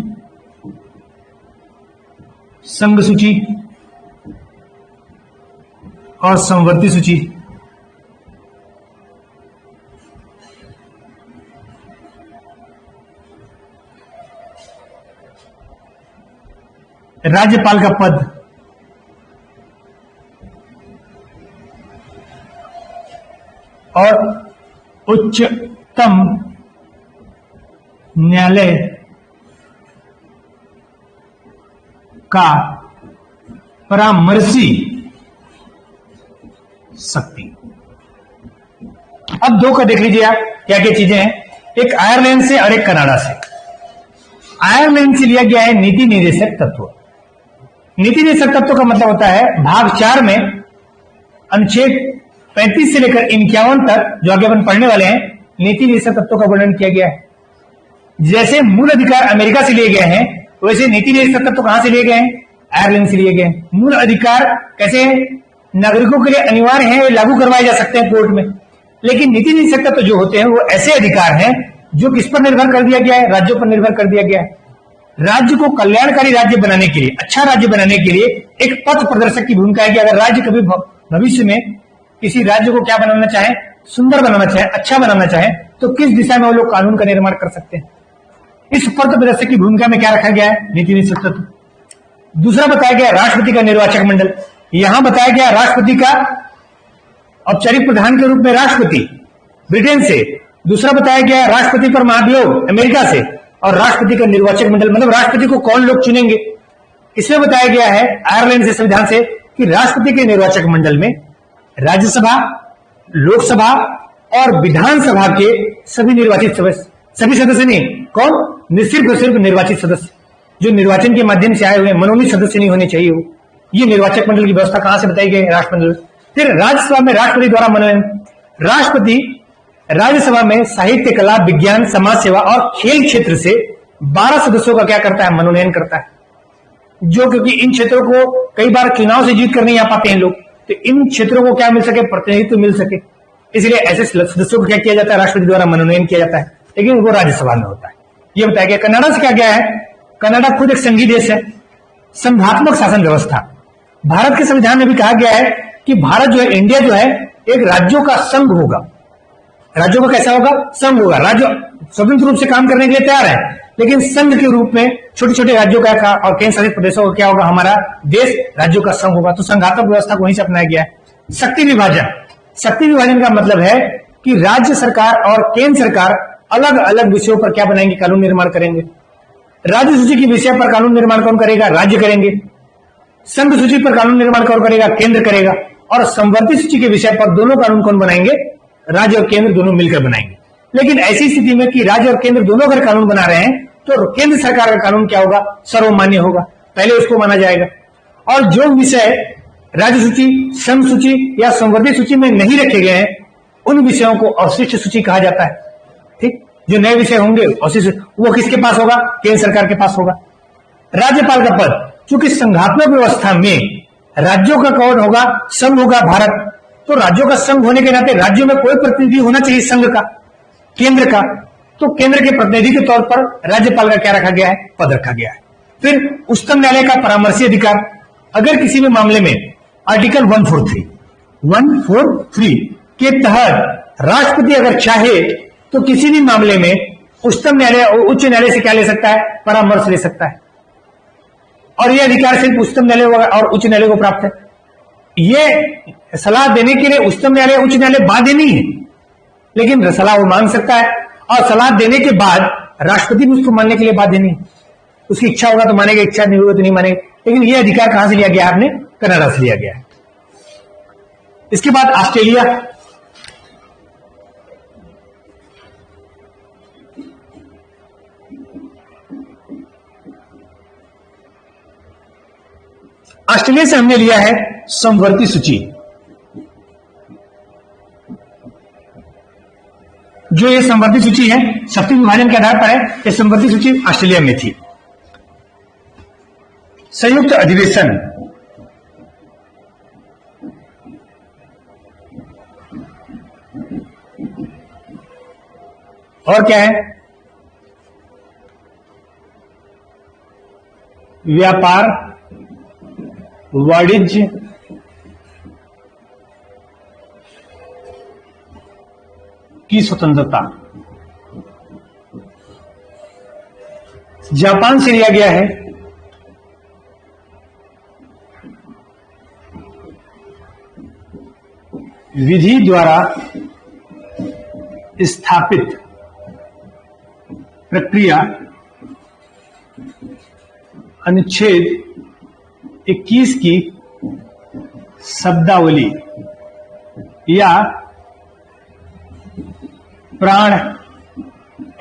संघ सूची और संवर्ती सूची। राज्यपाल का पद और उच्चतम न्यायालय का परामर्शी शक्ति। अब दो का देख लीजिए आप क्या क्या चीजें हैं, एक आयरलैंड से और एक कनाडा से। आयरलैंड से लिया गया है नीति निर्देशक तत्व। नीति निर्देशक तत्व का मतलब होता है भाग 4 में अनुच्छेद 35 से लेकर 51 तक, जो आगे अपन पढ़ने वाले हैं, नीति निर्देशक तत्व का वर्णन किया गया है। जैसे मूल अधिकार अमेरिका से लिए गए हैं, वैसे नीति निर्देशक तत्व कहां से लिए गए हैं? आयरलैंड से लिए गए हैं। मूल अधिकार कैसे हैं? नागरिकों के लिए अनिवार्य है, लागू करवाए जा सकते हैं कोर्ट में। लेकिन नीति निर्देशक तत्व जो होते हैं वो ऐसे अधिकार हैं जो किस पर निर्भर कर दिया गया है? राज्यों पर निर्भर कर दिया गया है। राज्य को कल्याणकारी राज्य बनाने के लिए, अच्छा राज्य बनाने के लिए एक पथ प्रदर्शक की भूमिका है कि अगर राज्य कभी भविष्य में किसी राज्य को क्या बनाना चाहे, सुंदर बनाना चाहे, अच्छा बनाना चाहे, तो किस दिशा में वो लोग कानून का निर्माण कर सकते हैं। इस पथ प्रदर्शक की भूमिका में क्या रखा गया है? नीति निर्देशक तत्व। दूसरा बताया गया राष्ट्रपति का निर्वाचक मंडल। यहां बताया गया राष्ट्रपति का औपचारिक प्रधान के रूप में राष्ट्रपति ब्रिटेन से, दूसरा बताया गया राष्ट्रपति पर महाभियोग अमेरिका से, और राष्ट्रपति का निर्वाचक मंडल मतलब राष्ट्रपति को कौन लोग चुनेंगे। इसमें बताया गया है आयरलैंड से संविधान से कि राष्ट्रपति के निर्वाचक मंडल में राज्यसभा, लोकसभा और विधानसभा के सभी निर्वाचित सदस्य, सभी सदस्य नहीं, कौन? सिर्फ और सिर्फ निर्वाचित सदस्य, जो निर्वाचन के माध्यम से आए हुए मनोनीत सदस्य नहीं होने चाहिए वो। ये निर्वाचक मंडल की व्यवस्था कहां से बताई गई? राष्ट्रमंडल। फिर राज्यसभा में राष्ट्रपति द्वारा मनोनयन। राष्ट्रपति राज्यसभा में साहित्य, कला, विज्ञान, समाज सेवा और खेल क्षेत्र से 12 सदस्यों का क्या करता है? मनोनयन करता है। जो क्योंकि इन क्षेत्रों को कई बार चुनाव से जीत कर नहीं आ पाते हैं लोग, तो इन क्षेत्रों को क्या मिल सके, प्रतिनिधित्व मिल सके, इसलिए ऐसे सदस्यों को क्या किया जाता है, राष्ट्रपति द्वारा मनोनयन किया जाता है, लेकिन वो राज्यसभा में होता है। ये बताया गया। कनाडा से क्या गया है, कनाडा खुद एक संघीय देश है, संघात्मक शासन व्यवस्था। भारत के संविधान में भी कहा गया है कि भारत जो है, इंडिया जो है, एक राज्यों का संघ होगा। राज्यों का कैसा होगा, संघ होगा। राज्य स्वतंत्र रूप से काम करने के लिए तैयार है, लेकिन संघ के रूप में छोटे छोटे राज्यों का और केंद्र शासित प्रदेशों का क्या होगा, हमारा देश राज्यों का संघ होगा। तो संघात्मक व्यवस्था को वहीं से अपनाया गया है। शक्ति विभाजन, शक्ति विभाजन का मतलब है कि राज्य सरकार और केंद्र सरकार अलग अलग विषयों पर क्या बनाएंगे, कानून निर्माण करेंगे। राज्य सूची के विषय पर कानून निर्माण कौन करेगा, राज्य करेंगे। संघ सूची पर कानून निर्माण कौन करेगा, केंद्र करेगा। और संवर्धित सूची के विषय पर दोनों कानून कौन बनाएंगे, राज्य और केंद्र दोनों मिलकर बनाएंगे। लेकिन ऐसी स्थिति में कि राज्य और केंद्र दोनों अगर कानून बना रहे हैं, तो केंद्र सरकार का कानून क्या होगा, सर्वमान्य होगा, पहले उसको माना जाएगा। और जो विषय राज्य सूची, संघ सूची या संवर्धित सूची में नहीं रखे गए हैं, उन विषयों को अवशिष्ट सूची कहा जाता है। ठीक, जो नए विषय होंगे अवशिष्ट, वो किसके पास होगा, केंद्र सरकार के पास होगा। राज्यपाल का पद, चूंकि संघात्मक व्यवस्था में राज्यों का कौन होगा, संघ होगा भारत, तो राज्यों का संघ होने के नाते राज्यों में कोई प्रतिनिधि होना चाहिए संघ का, केंद्र का। तो केंद्र के प्रतिनिधि के तौर पर राज्यपाल का क्या रखा गया है, पद रखा गया है। फिर उच्चतम न्यायालय का परामर्शी अधिकार, अगर किसी भी मामले में आर्टिकल 143 के तहत राष्ट्रपति अगर चाहे तो किसी भी मामले में उच्चतम न्यायालय और उच्च न्यायालय से क्या ले सकता है, परामर्श ले सकता है। और यह अधिकार सिर्फ उच्चतम न्यायालय और उच्च न्यायालय को प्राप्त है। यह सलाह देने के लिए उच्चतम न्यायालय उच्च न्यायालय बाध्य नहीं है, लेकिन सलाह वो मांग सकता है। और सलाह देने के बाद राष्ट्रपति भी उसको मानने के लिए बाध्य नहीं। उसकी इच्छा होगा तो मानेगा, इच्छा नहीं होगा तो नहीं मानेगा। लेकिन यह अधिकार कहां से लिया गया, आपने कनाडा से लिया गया है। इसके बाद ऑस्ट्रेलिया, ऑस्ट्रेलिया से हमने लिया है समवर्ती सूची। जो ये समवर्ती सूची है, शक्ति विभाजन के आधार पर है। ये समवर्ती सूची ऑस्ट्रेलिया में थी। संयुक्त अधिवेशन, और क्या है, व्यापार, वाणिज्य, की स्वतंत्रता। जापान से लिया गया है विधि द्वारा स्थापित प्रक्रिया अनुच्छेद 21 की शब्दावली या प्राण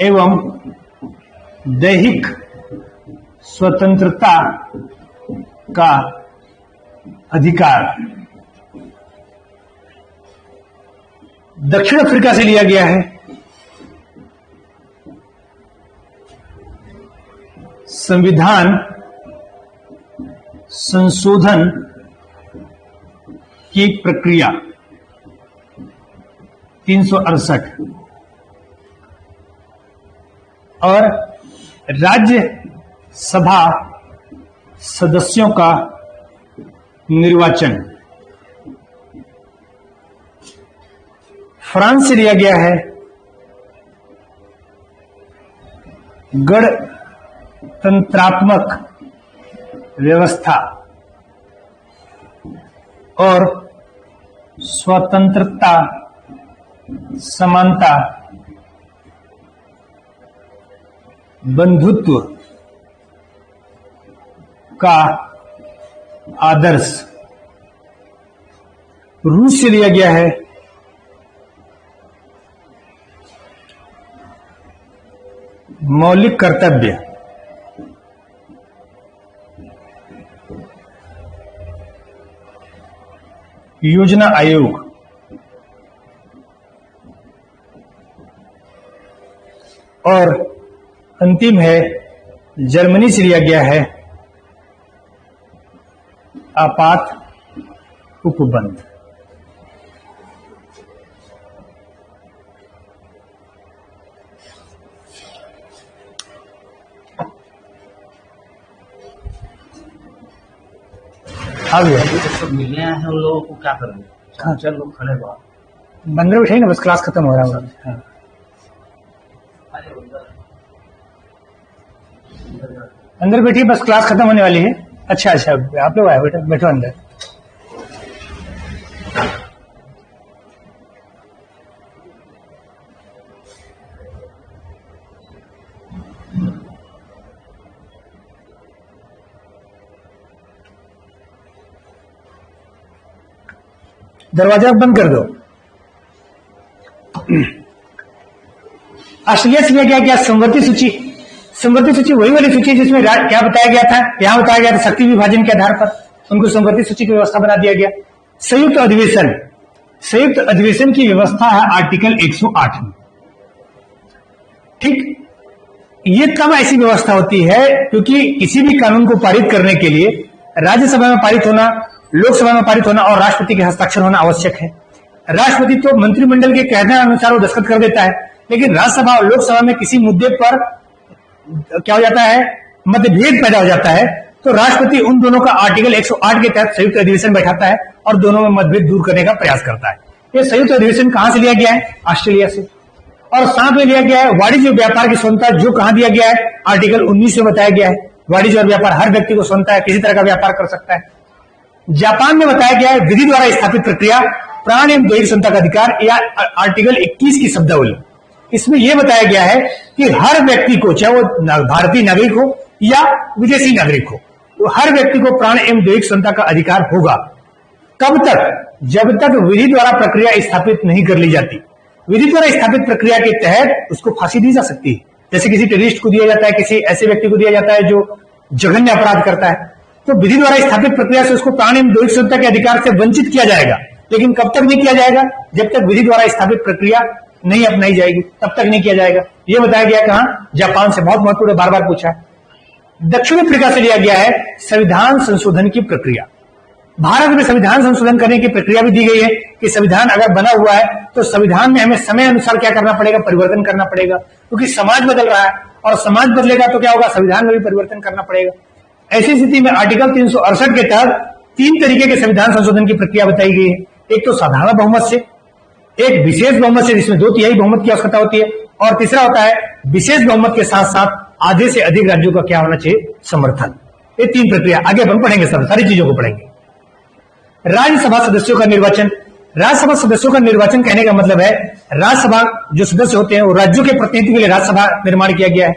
एवं दैहिक स्वतंत्रता का अधिकार। दक्षिण अफ्रीका से लिया गया है संविधान संशोधन की प्रक्रिया 368 और राज्य सभा सदस्यों का निर्वाचन। फ्रांस से लिया गया है गणतंत्रात्मक व्यवस्था और स्वतंत्रता, समानता, बंधुत्व का आदर्श। रूस से लिया गया है मौलिक कर्तव्य, योजना आयोग और अंतिम है जर्मनी से लिया गया है आपात उपबंध। आ गया। तो मिले हैं हम लोगों को क्या करेंगे? हाँ। चल लोग खड़े बाहर। बंदर बैठे ना, बस क्लास खत्म हो रहा है। हाँ। अंदर बैठिए, बस क्लास खत्म होने वाली है। अच्छा अच्छा, आप लोग आए, बेटा बैठो अंदर। दरवाजा बंद कर दो। ऑस्ट्रेलिया से लिया गया क्या? संवर्ती सूची। संवर्ती सूची वही वाली सूची जिसमें क्या बताया गया था, यहां बताया गया था शक्ति विभाजन के आधार पर उनको संवर्ती सूची की व्यवस्था बना दिया गया। संयुक्त अधिवेशन, संयुक्त अधिवेशन की व्यवस्था है आर्टिकल 108 में। ठीक, ये कब ऐसी व्यवस्था होती है? क्योंकि किसी भी कानून को पारित करने के लिए राज्यसभा में पारित होना, लोकसभा में पारित होना और राष्ट्रपति के हस्ताक्षर होना आवश्यक है। राष्ट्रपति तो मंत्रिमंडल के कहने अनुसार वो दस्तखत कर देता है, लेकिन राज्यसभा और लोकसभा में किसी मुद्दे पर क्या हो जाता है, मतभेद पैदा हो जाता है, तो राष्ट्रपति उन दोनों का आर्टिकल 108 के तहत संयुक्त अधिवेशन बैठाता है और दोनों में मतभेद दूर करने का प्रयास करता है। ये संयुक्त अधिवेशन कहां से लिया गया है? ऑस्ट्रेलिया से। और साथ में लिया गया है वाणिज्य व्यापार की स्वतंत्रता, जो कहां दिया गया है? आर्टिकल 19 में बताया गया है वाणिज्य और व्यापार हर व्यक्ति को स्वतंत्रता है, किसी तरह का व्यापार कर सकता है। जापान में बताया गया है विधि द्वारा स्थापित प्रक्रिया, प्राण एवं दैहिक स्वतंत्रता का अधिकार, या आर्टिकल 21 की शब्दावली। इसमें यह बताया गया है कि हर व्यक्ति को, चाहे वो भारतीय नागरिक हो या विदेशी नागरिक हो, तो हर व्यक्ति को प्राण एवं दैहिक स्वतंत्रता का अधिकार होगा। कब तक? जब तक विधि द्वारा प्रक्रिया स्थापित नहीं कर ली जाती। विधि द्वारा स्थापित प्रक्रिया के तहत उसको फांसी दी जा सकती है, जैसे किसी टेररिस्ट को दिया जाता है, किसी ऐसे व्यक्ति को दिया जाता है जो जघन्य अपराध करता है। तो विधि द्वारा स्थापित प्रक्रिया से उसको प्राण एवं दैहिक स्वतंत्रता के अधिकार से वंचित किया जाएगा, लेकिन कब तक नहीं किया जाएगा? जब तक विधि द्वारा स्थापित प्रक्रिया नहीं अपनाई जाएगी, तब तक नहीं किया जाएगा। यह बताया गया कहां? जापान से। बहुत महत्वपूर्ण, बार बार पूछा है। दक्षिण अफ्रीका से लिया गया है संविधान संशोधन की प्रक्रिया। भारत में संविधान संशोधन करने की प्रक्रिया भी दी गई है कि संविधान अगर बना हुआ है तो संविधान में हमें समय अनुसार क्या करना पड़ेगा? परिवर्तन करना पड़ेगा, क्योंकि समाज बदल रहा है और समाज बदलेगा तो क्या होगा? संविधान में भी परिवर्तन करना पड़ेगा। ऐसी स्थिति में आर्टिकल 368 के तहत 3 तरीके के संविधान संशोधन की प्रक्रिया बताई गई है। एक तो साधारण बहुमत से, एक विशेष बहुमत से जिसमें 2/3 बहुमत की आवश्यकता होती है, और तीसरा होता है विशेष बहुमत के साथ साथ आधे से अधिक राज्यों का क्या होना चाहिए? समर्थन। ये 3 प्रक्रिया आगे हम पढ़ेंगे, सब सारी चीजों को पढ़ेंगे। राज्यसभा सदस्यों का निर्वाचन। राज्यसभा सदस्यों का निर्वाचन कहने का मतलब है राज्यसभा जो सदस्य होते हैं वो राज्यों के प्रतिनिधित्व के लिए राज्यसभा निर्माण किया गया है।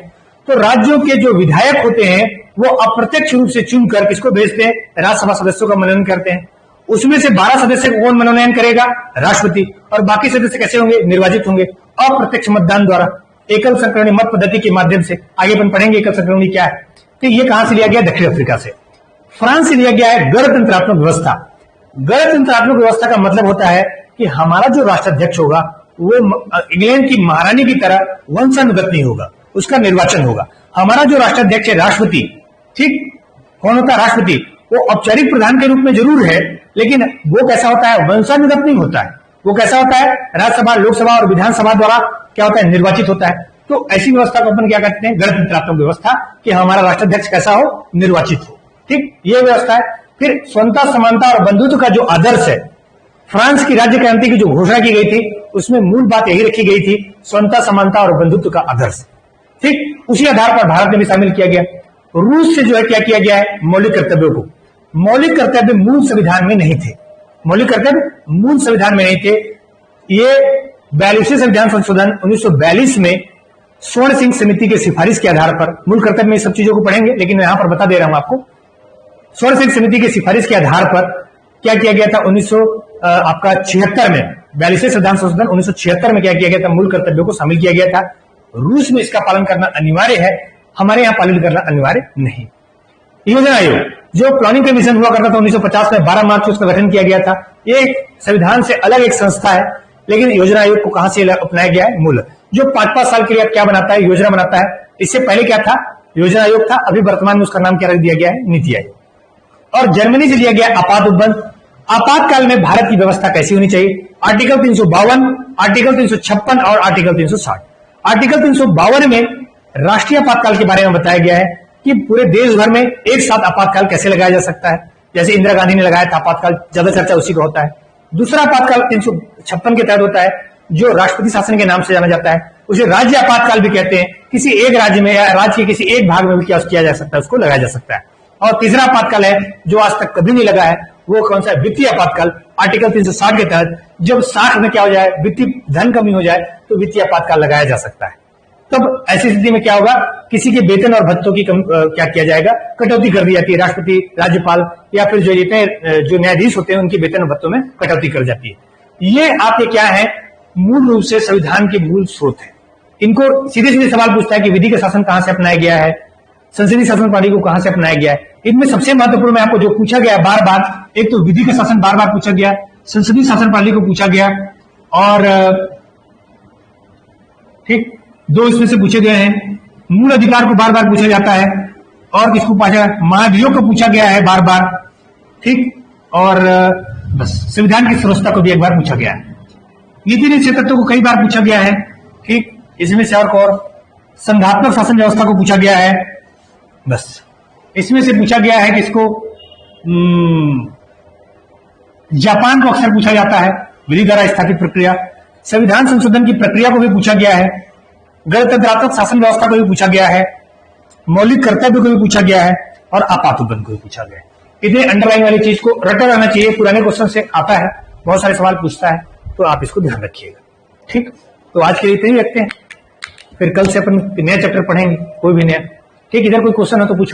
तो राज्यों के जो विधायक होते हैं वो अप्रत्यक्ष रूप से चुनकर किसको भेजते हैं? राज्यसभा सदस्यों का मनोनयन करते हैं। उसमें से 12 सदस्य को कौन मनोनयन करेगा? राष्ट्रपति। और बाकी सदस्य कैसे होंगे? निर्वाचित होंगे अप्रत्यक्ष मतदान द्वारा, एकल संक्रमणी मत पद्धति के माध्यम से। आगे अपन पढ़ेंगे एकल संक्रमणी क्या है। तो ये कहां से लिया गया? दक्षिण अफ्रीका से। फ्रांस से लिया गया है गणतंत्रात्मक व्यवस्था। गणतंत्रात्मक व्यवस्था का मतलब होता है कि हमारा जो राष्ट्राध्यक्ष होगा वो इंग्लैंड की महारानी की तरह वंशानुगत नहीं होगा, उसका निर्वाचन होगा। हमारा जो राष्ट्राध्यक्ष है राष्ट्रपति, ठीक, कौन होता है? राष्ट्रपति। वो औपचारिक प्रधान के रूप में जरूर है, लेकिन वो कैसा होता है? वंशानुगत नहीं होता है। वो कैसा होता है? राज्यसभा, लोकसभा और विधानसभा द्वारा क्या होता है? निर्वाचित होता है। तो ऐसी व्यवस्था को अपन क्या कहते हैं? गणतंत्रात्मक व्यवस्था, कि हमारा राष्ट्राध्यक्ष कैसा हो? निर्वाचित हो। ठीक, ये व्यवस्था है। फिर स्वतंत्रता, समानता और बंधुत्व का जो आदर्श है, फ्रांस की राज्य क्रांति की जो घोषणा की गई थी उसमें मूल बात यही रखी गई थी, स्वतंत्रता, समानता और बंधुत्व का आदर्श। ठीक, उसी आधार पर भारत में भी शामिल किया गया। रूस से जो है क्या किया गया है? मौलिक कर्तव्यों को। मौलिक कर्तव्य मूल संविधान में नहीं थे। मौलिक कर्तव्य मूल संविधान में नहीं थे। ये 42वें संविधान संशोधन 1942 में स्वर्ण सिंह समिति के सिफारिश के आधार पर, मूल कर्तव्य में सब चीजों को पढ़ेंगे लेकिन यहां पर बता दे रहा हूं आपको। स्वर्ण सिंह समिति की सिफारिश के आधार पर क्या किया गया था? 1976 में 42वें संविधान संशोधन 1976 में क्या किया गया था? मूल कर्तव्यों को शामिल किया गया था। रूस में इसका पालन करना अनिवार्य है, हमारे यहां पालन करना अनिवार्य नहीं। योजना आयोग जो प्लानिंग कमीशन हुआ करता था 1950 में, 12 मार्च को उसका गठन किया गया था। ये संविधान से अलग एक संस्था है, लेकिन योजना आयोग को कहां से अपनाया गया है? मूल, जो 5-5 साल के लिए क्या बनाता है? योजना बनाता है। इससे पहले क्या था? योजना आयोग था। अभी वर्तमान में उसका नाम क्या रख दिया गया है? नीति आयोग। और जर्मनी से लिया गया आपात उपबंध। आपातकाल में भारत की व्यवस्था कैसी होनी चाहिए? आर्टिकल 352, आर्टिकल 356 और आर्टिकल 360। आर्टिकल 352 में राष्ट्रीय आपातकाल के बारे में बताया गया है कि पूरे देश भर में एक साथ आपातकाल कैसे लगाया जा सकता है, जैसे इंदिरा गांधी ने लगाया था आपातकाल, ज्यादा चर्चा उसी का होता है। दूसरा आपातकाल 356 के तहत होता है, जो राष्ट्रपति शासन के नाम से जाना जाता है, उसे राज्य आपातकाल भी कहते हैं। किसी एक राज्य में या राज्य के किसी एक भाग में भी क्या किया जा सकता है, उसको लगाया जा सकता है। और तीसरा आपातकाल है जो आज तक कभी नहीं लगा है, वो कौन सा है? वित्तीय आपातकाल। आर्टिकल 360 के तहत जब साख में क्या हो जाए, वित्तीय धन कमी हो जाए, तो वित्तीय आपातकाल लगाया जा सकता है। तब ऐसी स्थिति में क्या होगा? किसी के वेतन और भत्तों की क्या किया जाएगा? कटौती कर दी जाती है। राष्ट्रपति, राज्यपाल या फिर जो न्यायाधीश होते हैं उनके वेतन और भत्तों में कटौती कर जाती है। ये आपके क्या है? मूल रूप से संविधान के मूल स्रोत है। इनको सीधे सीधे सवाल पूछता है कि विधि का शासन कहां से अपनाया गया है, संसदीय शासन प्रणाली को कहां से अपनाया गया है। इनमें सबसे महत्वपूर्ण में आपको जो पूछा गया बार बार, एक तो विधि का शासन बार बार पूछा गया, संसदीय शासन प्रणाली को पूछा गया, और ठीक दो इसमें से पूछे गए हैं। मूल अधिकार को बार बार पूछा जाता है, और किसको पूछा? महाभियोग को पूछा गया है बार बार, ठीक, और बस संविधान की सुरक्षा को भी एक बार पूछा गया है। नीति निश्चय तत्वों को कई बार पूछा गया है, ठीक, इसमें से और संघात्मक शासन व्यवस्था को पूछा गया है, बस इसमें से पूछा गया है किसको? जापान को अक्सर पूछा जाता है, विधि द्वारा स्थापित प्रक्रिया। संविधान संशोधन की प्रक्रिया को भी पूछा गया है, गणतंत्रात्मक शासन व्यवस्था को भी पूछा गया है, मौलिक कर्तव्य को भी पूछा गया है, और आपात उपबंध को भी पूछा गया है। इतने अंडरलाइन वाली चीज को रटा रहना चाहिए, पुराने क्वेश्चन से आता है, बहुत सारे सवाल पूछता है, तो आप इसको ध्यान रखिएगा। ठीक, तो आज के लिए इतना ही रखते हैं, फिर कल से अपन नया चैप्टर पढ़ेंगे, कोई भी नया। ठीक, इधर कोई क्वेश्चन हो तो पूछो।